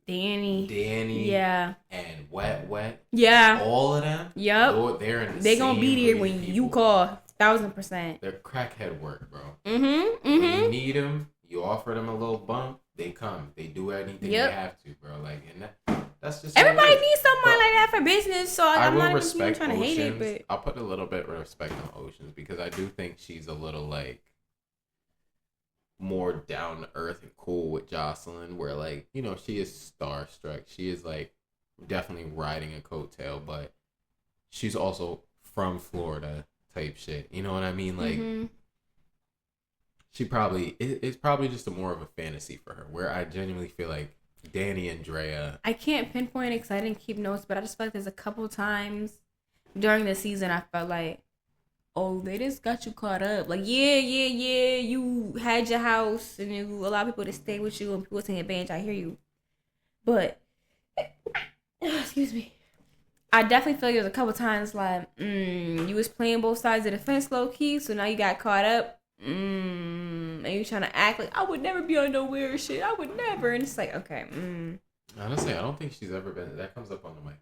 Danny, yeah, and Wet, yeah, all of them. Yep, they gonna be there when you call. 1000%. They're crackhead work, bro. When you need them, you offer them a little bump, they come. They do anything they have to, bro. Like, and that's just everybody needs someone like that for business. So I'm not even trying to hate it, but I'll put a little bit of respect on Oceans because I do think she's a little like more down to earth and cool with Jocelyn, where like, you know, she is starstruck. She is like definitely riding a coattail, but she's also from Florida type shit. You know what I mean? Like she probably it's probably just a more of a fantasy for her, where I genuinely feel like Danny and Drea. I can't pinpoint because I didn't keep notes, but I just feel like there's a couple times during the season I felt like, oh, they just got you caught up. Like, yeah, you had your house and you allow people to stay with you and people taking advantage. I hear you. But, excuse me. I definitely feel like there's a couple times like, you was playing both sides of the fence low key, so now you got caught up. And you trying to act like I would never be on no weird shit. I would never. And it's like, okay. Honestly, I don't think she's ever been. That comes up on the mic.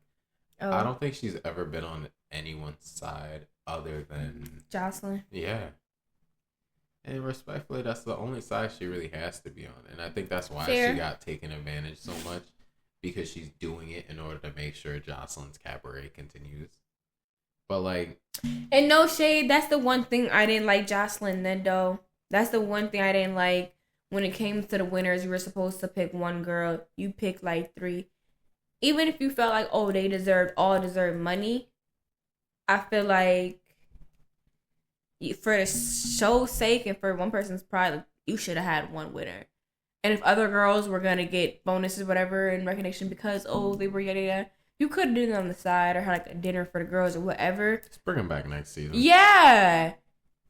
Oh. I don't think she's ever been on anyone's side other than Jocelyn. Yeah. And respectfully, that's the only side she really has to be on. And I think that's why she got taken advantage so much. Because she's doing it in order to make sure Jocelyn's cabaret continues. But like, and no shade, that's the one thing I didn't like Jocelyn then though. That's the one thing I didn't like when it came to the winners. You were supposed to pick one girl. You picked like 3. Even if you felt like, oh, they all deserve money. I feel like for the show's sake and for one person's pride, you should have had one winner. And if other girls were going to get bonuses, whatever, in recognition because, oh, they were yada yada, You could do it on the side or have like a dinner for the girls or whatever. Let's bring them back next season. Yeah.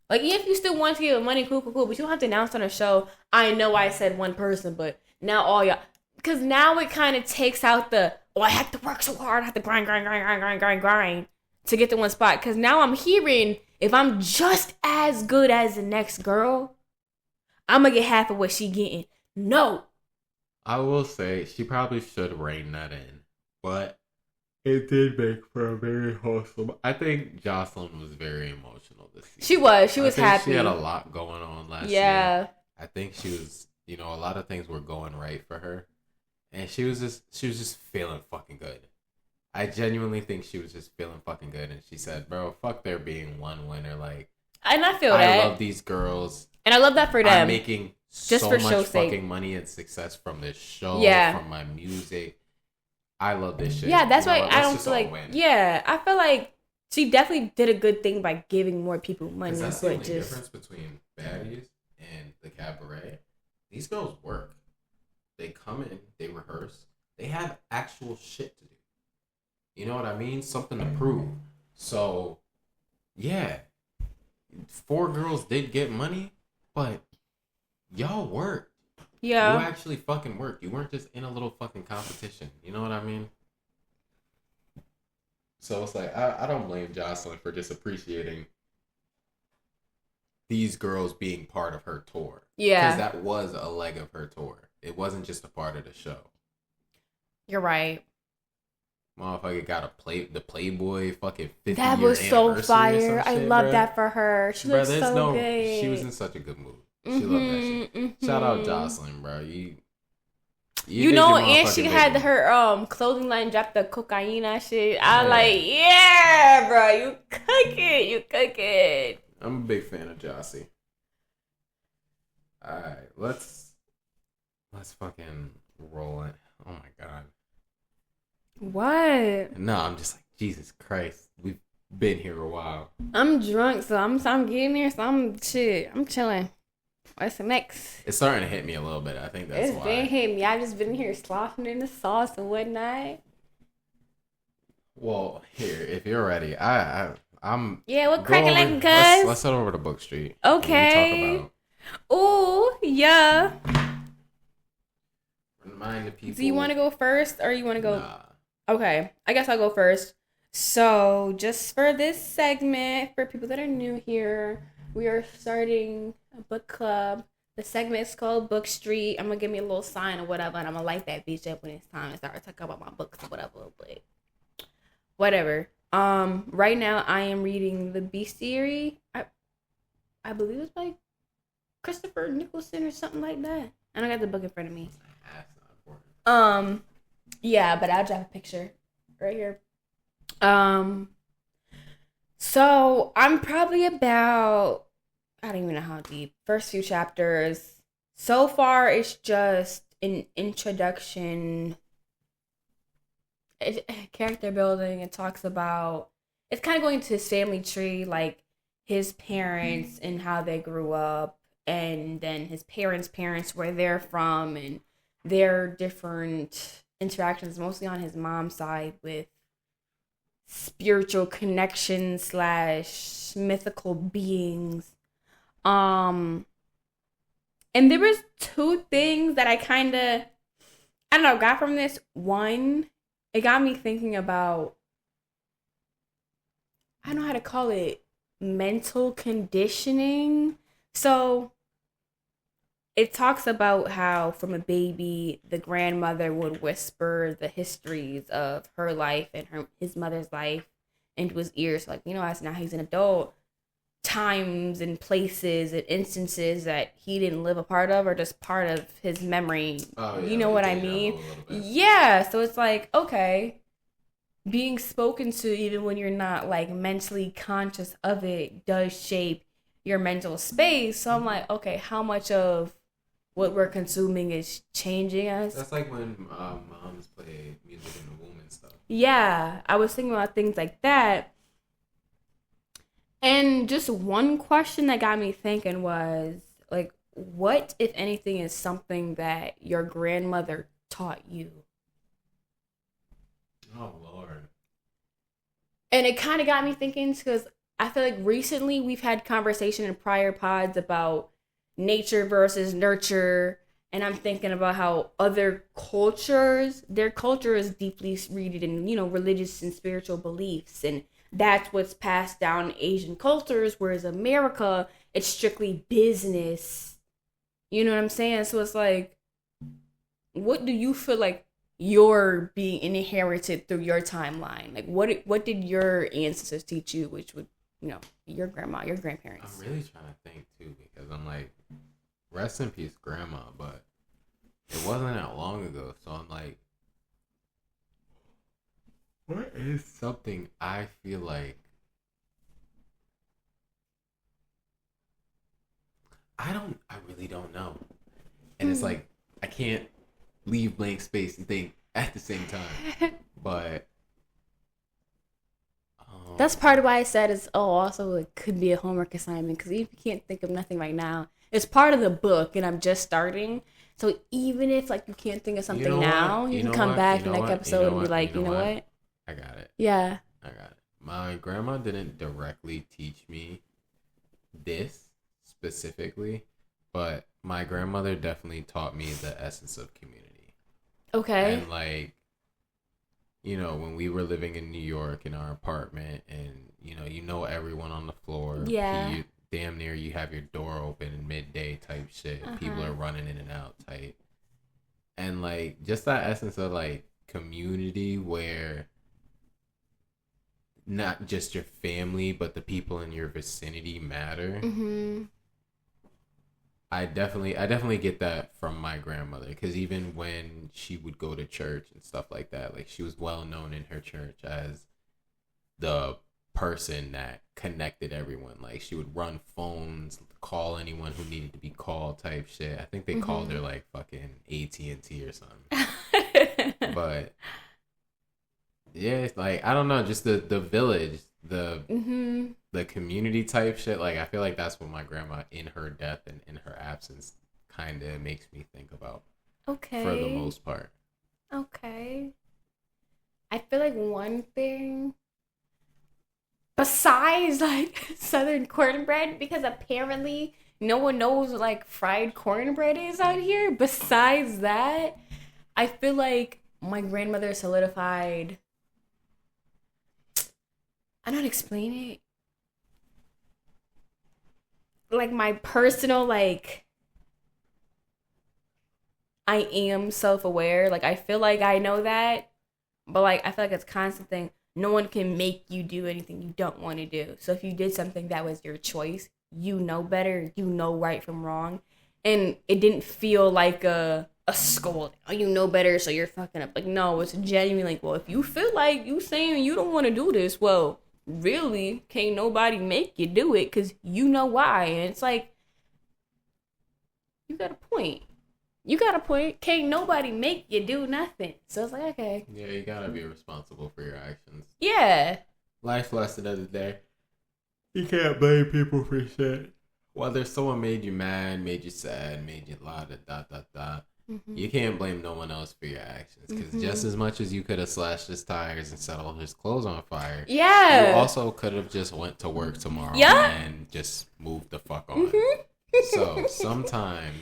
Like, if you still want to give money, cool. But you don't have to announce on a show, I know I said one person, but now all y'all. Because now it kind of takes out I have to work so hard. I have to grind to get to one spot. Because now I'm hearing, if I'm just as good as the next girl, I'm going to get half of what she getting. No. I will say, she probably should rein that in. But it did make for a very wholesome. I think Jocelyn was very emotional this season. She was. She was happy. She had a lot going on last year. I think she was, a lot of things were going right for her. And she was just feeling fucking good. I genuinely think she was just feeling fucking good. And she said, bro, fuck there being one winner. Like, and I feel that. I love these girls. And I love that for them. I'm making just so much fucking money and success from this show, from my music. I love this shit. Yeah, that's why I don't feel like. Yeah, I feel like she definitely did a good thing by giving more people money. That's the only difference between Baddies and the Cabaret. These girls work. They come in, they rehearse, they have actual shit to do. You know what I mean? Something to prove. So, yeah, 4 girls did get money, but y'all worked. Yeah. You actually fucking worked. You weren't just in a little fucking competition. You know what I mean? So it's like, I don't blame Jocelyn for just appreciating these girls being part of her tour. Yeah. Because that was a leg of her tour. It wasn't just a part of the show. You're right. Motherfucker got the Playboy fucking 50-year That was so fire. I love that for her. She looks so good. She was in such a good mood. She loved that shit. Mm-hmm. Shout out Jocelyn, bro. You know, and she had her clothing line drop the cocaine shit. I like, yeah, bro. You cook it. I'm a big fan of Jossie. All right, let's fucking roll it. Oh my god. What? No, I'm just like, Jesus Christ. We've been here a while. I'm drunk, so I'm getting here, so I'm chilling. What's next? It's starting to hit me a little bit. I think that's why. It's been hitting me. I've just been here sloshing in the sauce and whatnot. Well, here, if you're ready, I'm. Yeah, what cracking like, cuz? Let's head over to Book Street. Okay. Ooh, yeah. Remind the people. Do you want to go first, or you want to go? Nah. Okay, I guess I'll go first. So, just for this segment, for people that are new here, we are starting a book club. The segment is called Book Street. I'm gonna give me a little sign or whatever, and I'm gonna light that bitch up when it's time to start talking about my books or whatever. But whatever. Right now I am reading the Bestiary. I believe it's by Christopher Nicholson or something like that. I don't got the book in front of me. Yeah, but I'll drop a picture right here. So I'm probably about, I don't even know how deep. First few chapters. So far, it's just an introduction, character building. It talks about, it's kind of going to his family tree, like his parents and how they grew up, and then his parents' parents, where they're from, and their different interactions, mostly on his mom's side, with spiritual connections / mythical beings. And there was 2 things that I don't know, got from this. One, it got me thinking about, I don't know how to call it, mental conditioning. So it talks about how from a baby, the grandmother would whisper the histories of her life and his mother's life into his ears. Like, as now he's an adult, times and places and instances that he didn't live a part of, or just part of his memory. Oh, yeah, you know what I mean? Yeah. So it's like, okay, being spoken to even when you're not like mentally conscious of it does shape your mental space. So I'm like, okay, how much of what we're consuming is changing us? That's like when moms play music in the womb and stuff. Yeah, I was thinking about things like that. And just one question that got me thinking was, like, what, if anything, is something that your grandmother taught you? Oh Lord. And it kind of got me thinking because I feel like recently we've had conversation in prior pods about nature versus nurture. And I'm thinking about how other cultures, their culture is deeply rooted in, religious and spiritual beliefs. And that's what's passed down in Asian cultures, whereas America, it's strictly business. You know what I'm saying? So it's like, what do you feel like you're being inherited through your timeline? Like what did your ancestors teach you, which would, your grandma, your grandparents? I'm really trying to think too because I'm like, rest in peace, grandma, but it wasn't that long ago. So I'm like, what is something I feel like I really don't know. And it's like I can't leave blank space and think at the same time. But That's part of why I said it's also it could be a homework assignment because if you can't think of nothing right now, it's part of the book and I'm just starting. So even if like you can't think of something now, you can come back the next episode and be like, you know what? I got it. Yeah. I got it. My grandma didn't directly teach me this specifically, but my grandmother definitely taught me the essence of community. Okay. And like, when we were living in New York in our apartment and, you know everyone on the floor. Yeah. Damn near you have your door open in midday type shit. People are running in and out type. And like, just that essence of like community where not just your family, but the people in your vicinity matter. Mm-hmm. I definitely get that from my grandmother because even when she would go to church and stuff like that, like she was well known in her church as the person that connected everyone. Like she would run phones, call anyone who needed to be called type shit. I think they called her like fucking AT&T or something. But yeah, it's like I don't know, just the village, the community type shit. Like I feel like that's what my grandma in her death and in her absence kind of makes me think about. Okay. For the most part. Okay. I feel like one thing besides like southern cornbread, because apparently no one knows what like fried cornbread is out here. Besides that, I feel like my grandmother solidified. I don't explain it. Like my personal like I am self-aware. Like I feel like I know that, but like I feel like it's a constant thing. No one can make you do anything you don't want to do. So if you did something that was your choice, you know better. You know right from wrong, and it didn't feel like a scold. Oh, you know better, so you're fucking up. Like no, it's genuinely like, well, if you feel like you saying you don't want to do this, well, really, can't nobody make you do it because you know why. And it's like, you got a point. You got a point. Can't nobody make you do nothing. So it's like, okay. Yeah, you gotta be responsible for your actions. Yeah. Life lesson of the day. You can't blame people for shit. Whether someone made you mad, made you sad, made you la da da da da. You can't blame no one else for your actions. Because just as much as you could have slashed his tires and set all his clothes on fire, you also could have just went to work tomorrow and just moved the fuck on. So sometimes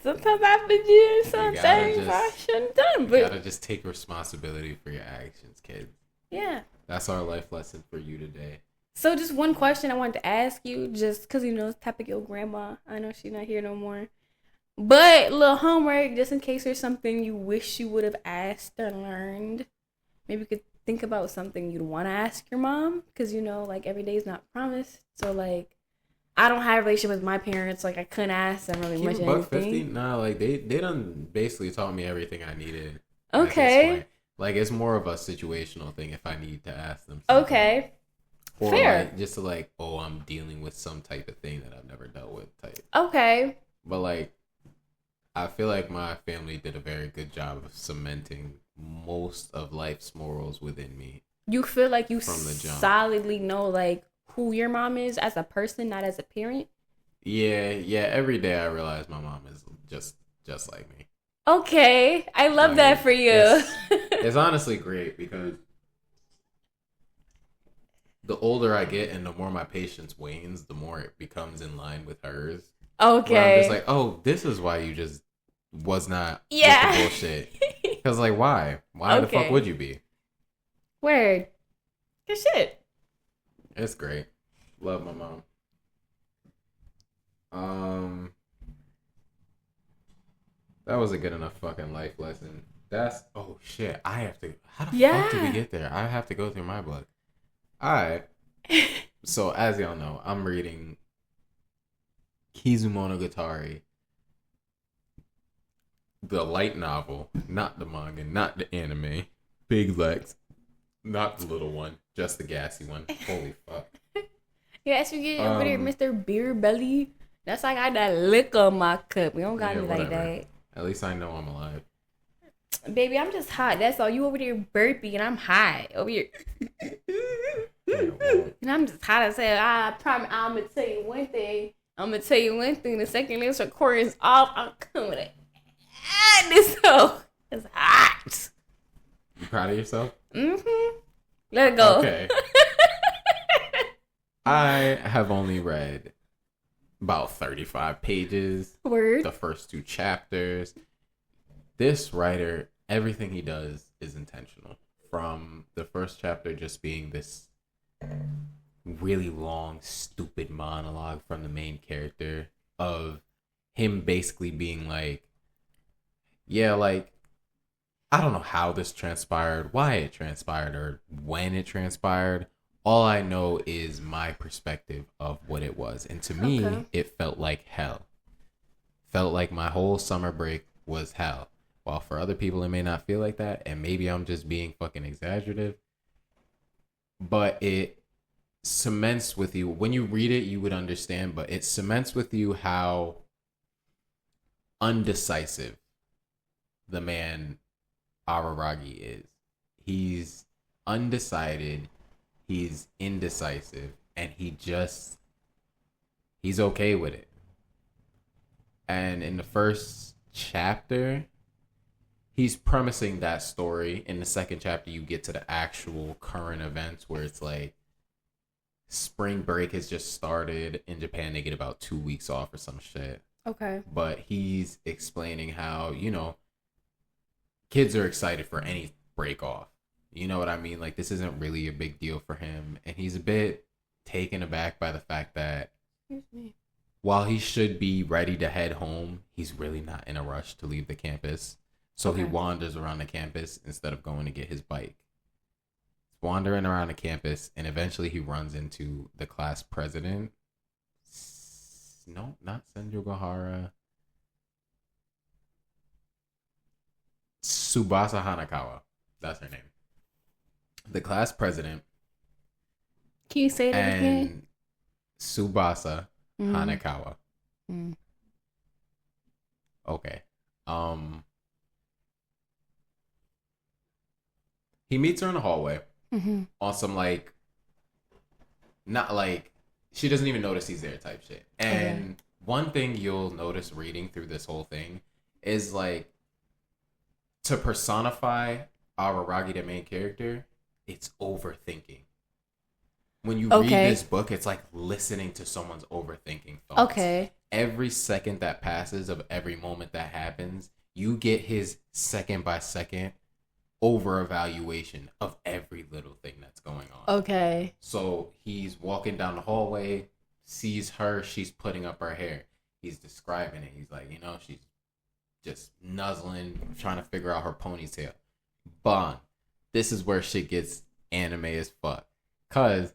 I've been doing some things I shouldn't have done. But you gotta just take responsibility for your actions, kids. Yeah. That's our life lesson for you today. So just one question I wanted to ask you, just because, it's topic your grandma. I know she's not here no more. But a little homework, just in case there's something you wish you would have asked or learned. Maybe you could think about something you'd want to ask your mom. Because, like, every day is not promised. So, like, I don't have a relationship with my parents. Like, I couldn't ask them really much anything. 50? Nah, like, they done basically taught me everything I needed. Okay. Like, it's more of a situational thing if I need to ask them something. Okay. Or, fair. Like, just to, like, I'm dealing with some type of thing that I've never dealt with type. Okay. But, like, I feel like my family did a very good job of cementing most of life's morals within me. You feel like you solidly know, like, who your mom is as a person, not as a parent? Yeah. Every day I realize my mom is just like me. Okay. I love that for you. It's honestly great because the older I get and the more my patience wanes, the more it becomes in line with hers. Okay. Where I'm just like, oh, this is why you just was not with the bullshit. Because, like, why? Why the fuck would you be? Word. Good shit. It's great. Love my mom. That was a good enough fucking life lesson. That's, oh shit, I have to, how the fuck did we get there? I have to go through my book. Alright. So, as y'all know, I'm reading Kizumonogatari, the light novel, not the manga, not the anime. Big Lex, not the little one, just the gassy one. Holy fuck. Yes, you get over there, Mr. Beer Belly. That's like I got that liquor in my cup. We don't got me like that. At least I know I'm alive. Baby, I'm just hot. That's all. You over there burpy and I'm hot. Over here. And I'm just hot as hell. I promise I'm going to tell you one thing. The second this recording is off, I'm coming to this hoe. It's hot. You proud of yourself? Mm-hmm. Let it go. Okay. I have only read about 35 pages. Word. The first 2 chapters. This writer, everything he does is intentional. From the first chapter just being this really long, stupid monologue from the main character of him basically being like, yeah, like, I don't know how this transpired, why it transpired, or when it transpired. All I know is my perspective of what it was. And to me, it felt like hell. Felt like my whole summer break was hell. While for other people, it may not feel like that. And maybe I'm just being fucking exaggerative. But it cements with you. When you read it, you would understand. But it cements with you how undecisive the man Araragi is. He's undecided. He's indecisive, and he's okay with it. And in the first chapter, he's premising that story. In the second chapter, you get to the actual current events where it's like spring break has just started. In Japan, they get about 2 weeks off or some shit. Okay. But he's explaining how, you know, kids are excited for any break off. You know what I mean? Like, this isn't really a big deal for him. And he's a bit taken aback by the fact that while he should be ready to head home, he's really not in a rush to leave the campus. So he wanders around the campus instead of going to get his bike. He's wandering around the campus, and eventually he runs into the class president. No, not Senju Gohara. Tsubasa Hanakawa. That's her name. The class president. Can you say that again? Tsubasa Hanakawa. Okay. He meets her in the hallway on some like, not like, she doesn't even notice he's there type shit. And one thing you'll notice reading through this whole thing is like, to personify Araragi, the main character, it's overthinking. When you read this book, it's like listening to someone's overthinking thoughts. Okay. Every second that passes of every moment that happens, you get his second by second over evaluation of every little thing that's going on. Okay. So he's walking down the hallway, sees her, she's putting up her hair. He's describing it. He's like, you know, she's just nuzzling, trying to figure out her ponytail. Bond. This is where shit gets anime as fuck. Cause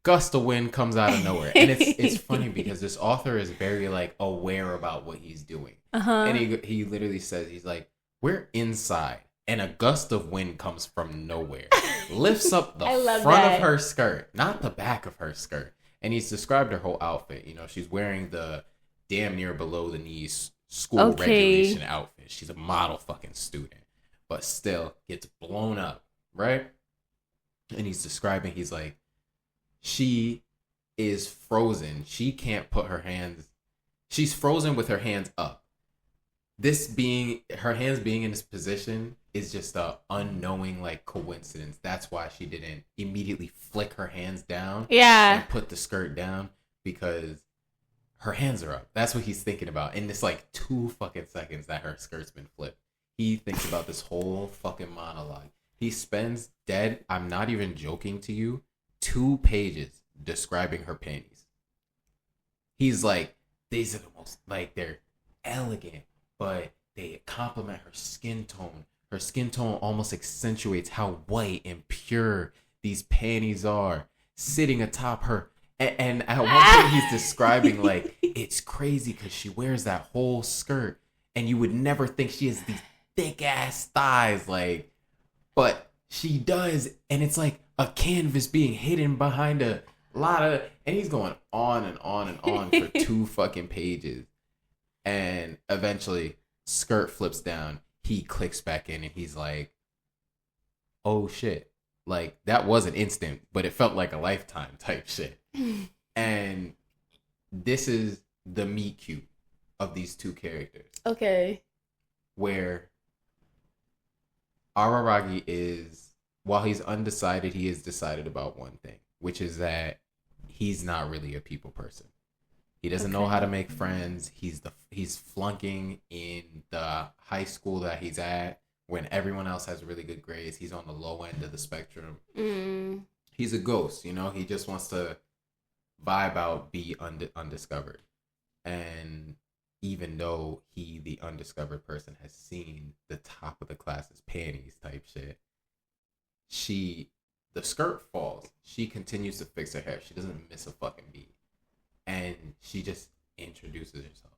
gust of wind comes out of nowhere. And it's funny because this author is very like aware about what he's doing. And he literally says, he's like, we're inside and a gust of wind comes from nowhere. Lifts up the front of her skirt, not the back of her skirt. And he's described her whole outfit. You know, she's wearing the damn near below the knees school regulation outfit. She's a model fucking student. But still gets blown up, right? And he's describing, he's like, she is frozen. She can't put her hands, she's frozen with her hands up. This being, her hands being in this position is just a unknowing like coincidence. That's why she didn't immediately flick her hands down Yeah. and put the skirt down, because her hands are up. That's what he's thinking about in this like 2 fucking seconds that her skirt's been flipped. He thinks about this whole fucking monologue. He spends dead, I'm not even joking to you, 2 pages describing her panties. He's like, these are the most, like, they're elegant, but they complement her skin tone. Her skin tone almost accentuates how white and pure these panties are, sitting atop her. And at one point, he's describing, like, it's crazy because she wears that whole skirt, and you would never think she has these thick ass thighs, like, but she does. And it's like a canvas being hidden behind a lot of, and he's going on and on and on for 2 fucking pages. And eventually, skirt flips down. He clicks back in and he's like, oh shit. Like, that was an instant, but it felt like a lifetime type shit. And this is the meet cute of these 2 characters. Okay. Where Araragi is, while he's undecided, he is decided about one thing, which is that he's not really a people person. He doesn't know how to make friends. He's flunking in the high school that he's at when everyone else has really good grades. He's on the low end of the spectrum. He's a ghost, you know? He just wants to vibe out, be undiscovered. And even though he, the undiscovered person, has seen the top of the class's panties type shit, the skirt falls. She continues to fix her hair. She doesn't miss a fucking beat. And she just introduces herself.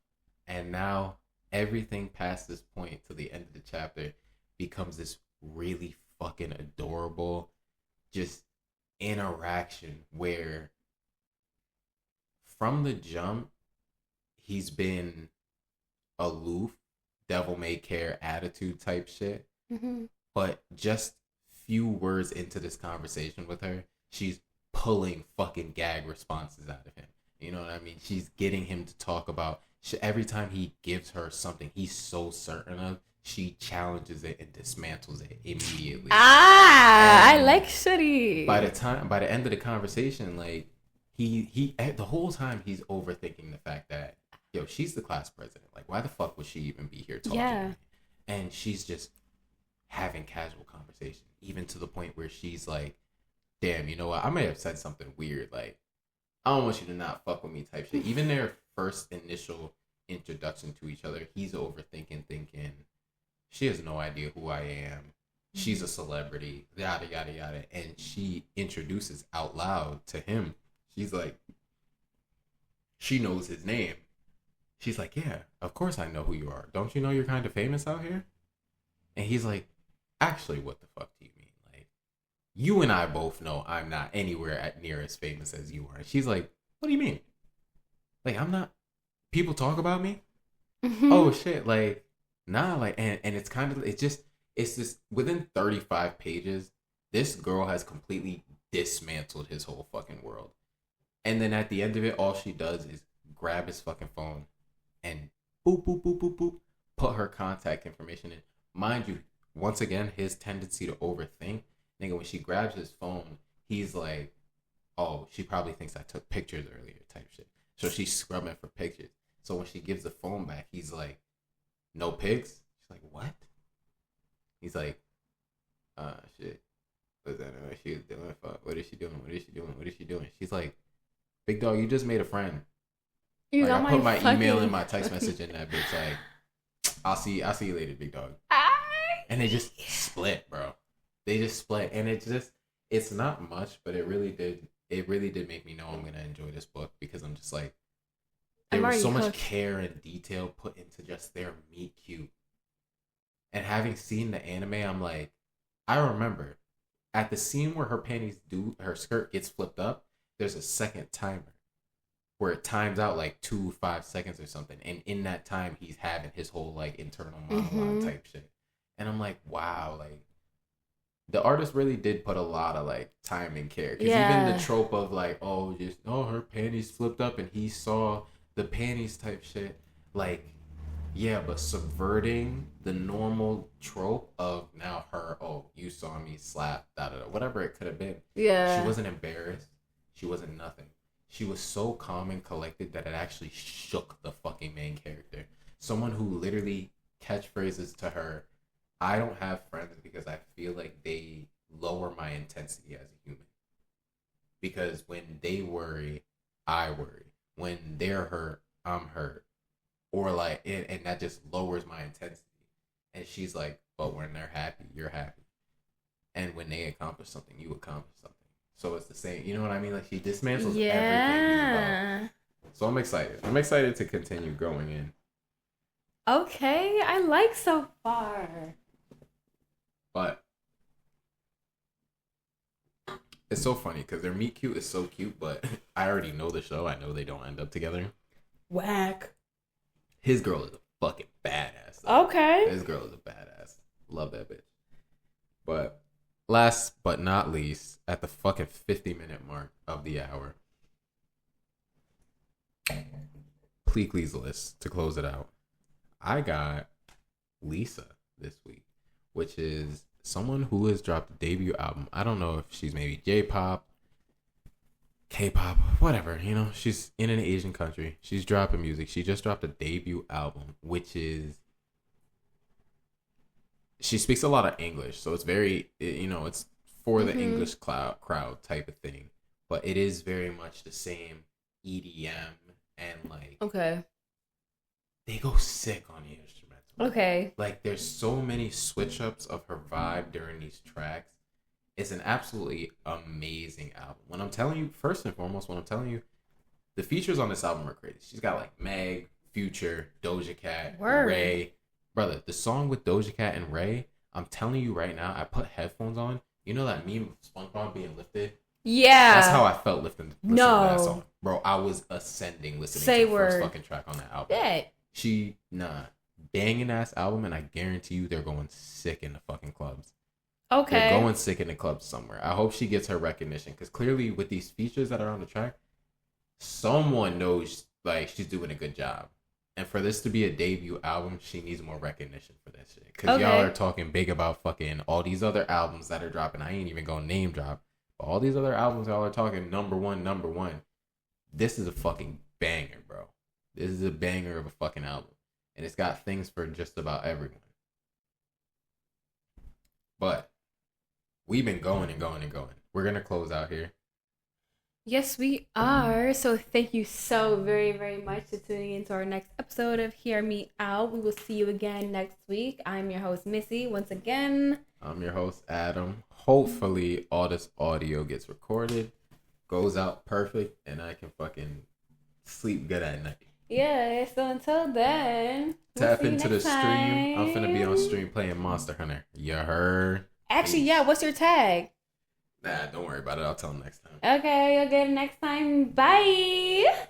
And now everything past this point to the end of the chapter becomes this really fucking adorable just interaction where from the jump he's been aloof, devil may care attitude type shit. But just few words into this conversation with her, she's pulling fucking gag responses out of him. You know what I mean? She's getting him to talk about every time he gives her something he's so certain of, she challenges it and dismantles it immediately. I like shitty. By the end of the conversation, like he the whole time he's overthinking the fact that, yo, she's the class president. Like, why the fuck would she even be here talking to me? And she's just having casual conversation, even to the point where she's like, damn, you know what? I may have said something weird. Like, I don't want you to not fuck with me type shit. Even their first initial introduction to each other, he's overthinking, thinking, she has no idea who I am. She's a celebrity, yada, yada, yada. And she introduces out loud to him. She's like, she knows his name. She's like, yeah, of course I know who you are. Don't you know you're kind of famous out here? And he's like, actually, what the fuck do you mean? Like, you and I both know I'm not anywhere near as famous as you are. And she's like, what do you mean? Like, I'm not, people talk about me? Oh shit, like, nah, like, and it's kind of, it's just within 35 pages, this girl has completely dismantled his whole fucking world. And then at the end of it, all she does is grab his fucking phone and boop, boop, boop, boop, boop, put her contact information in. Mind you, once again, his tendency to overthink. Nigga, when she grabs his phone, he's like, oh, she probably thinks I took pictures earlier type shit. So she's scrubbing for pictures. So when she gives the phone back, he's like, no pics? She's like, what? He's like, shit. What's that? What she doing? Fuck. What is she doing? What is she doing? What is she doing? She's like, big dog, you just made a friend. Like, I put my email and my text message in that bitch. Like, I'll see you later, big dog. And they just split, bro. They just split, and it's not much, but it really did make me know I'm gonna enjoy this book, because I'm just like, there was so much care and detail put into just their meet cute. And having seen the anime, I'm like, I remember at the scene where her skirt gets flipped up, there's a second timer where it times out like 5 seconds or something. And in that time, he's having his whole like internal monologue type shit. And I'm like, wow, like the artist really did put a lot of like time and care. Because even the trope of like, her panties flipped up and he saw the panties type shit, like Yeah, but subverting the normal trope of now her, oh, you saw me slap, da da da, whatever it could have been. She Yeah. wasn't embarrassed. She wasn't nothing. She was so calm and collected that it actually shook the fucking main character. Someone who literally catchphrases to her, I don't have friends because I feel like they lower my intensity as a human. Because when they worry, I worry. When they're hurt, I'm hurt. Or like, and that just lowers my intensity. And she's like, but when they're happy, you're happy. And when they accomplish something, you accomplish something. So it's the same. You know what I mean? Like she dismantles everything he's about. Yeah. So I'm excited. I'm excited to continue going in. Okay, I like so far. But it's so funny because their meet cute is so cute, but I already know the show. I know they don't end up together. Whack. His girl is a fucking badass. Though. Okay. His girl is a badass. Love that bitch. But last but not least, at the fucking 50-minute mark of the hour, Pleakley's list to close it out. I got Lisa this week, which is someone who has dropped a debut album. I don't know if she's maybe J-pop, K-pop, whatever. You know, she's in an Asian country. She's dropping music. She just dropped a debut album, which is she speaks a lot of English, so it's very, you know, it's for the English crowd type of thing, but it is very much the same EDM and like Okay. they go sick on the instrumental. Okay. Like there's so many switch ups of her vibe during these tracks. It's an absolutely amazing album. When I'm telling you, first and foremost, when I'm telling you, the features on this album are crazy. She's got like Meg, Future, Doja Cat, Word. Ray. Brother, the song with Doja Cat and Ray, I'm telling you right now, I put headphones on. You know that meme of SpongeBob being lifted? Yeah. That's how I felt listening to that song. Bro, I was ascending listening to the first fucking track on that album. Bet. Banging ass album, and I guarantee you they're going sick in the fucking clubs. Okay. They're going sick in the clubs somewhere. I hope she gets her recognition, because clearly with these features that are on the track, someone knows like she's doing a good job. And for this to be a debut album, she needs more recognition for that shit. Because y'all are talking big about fucking all these other albums that are dropping. I ain't even gonna name drop. But all these other albums y'all are talking number one. This is a fucking banger, bro. This is a banger of a fucking album. And it's got things for just about everyone. But we've been going and going and going. We're going to close out here. Yes, we are. So thank you so very, very much for tuning into our next episode of Hear Me Out. We will see you again next week. I'm your host, Missy. Once again, I'm your host, Adam. Hopefully all this audio gets recorded, goes out perfect, and I can fucking sleep good at night. Yeah, so until then, tap into the stream. I'm finna be on stream playing Monster Hunter. You heard? Actually, yeah, what's your tag? Nah, don't worry about it. I'll tell them next time. Okay, I'll get it next time. Bye.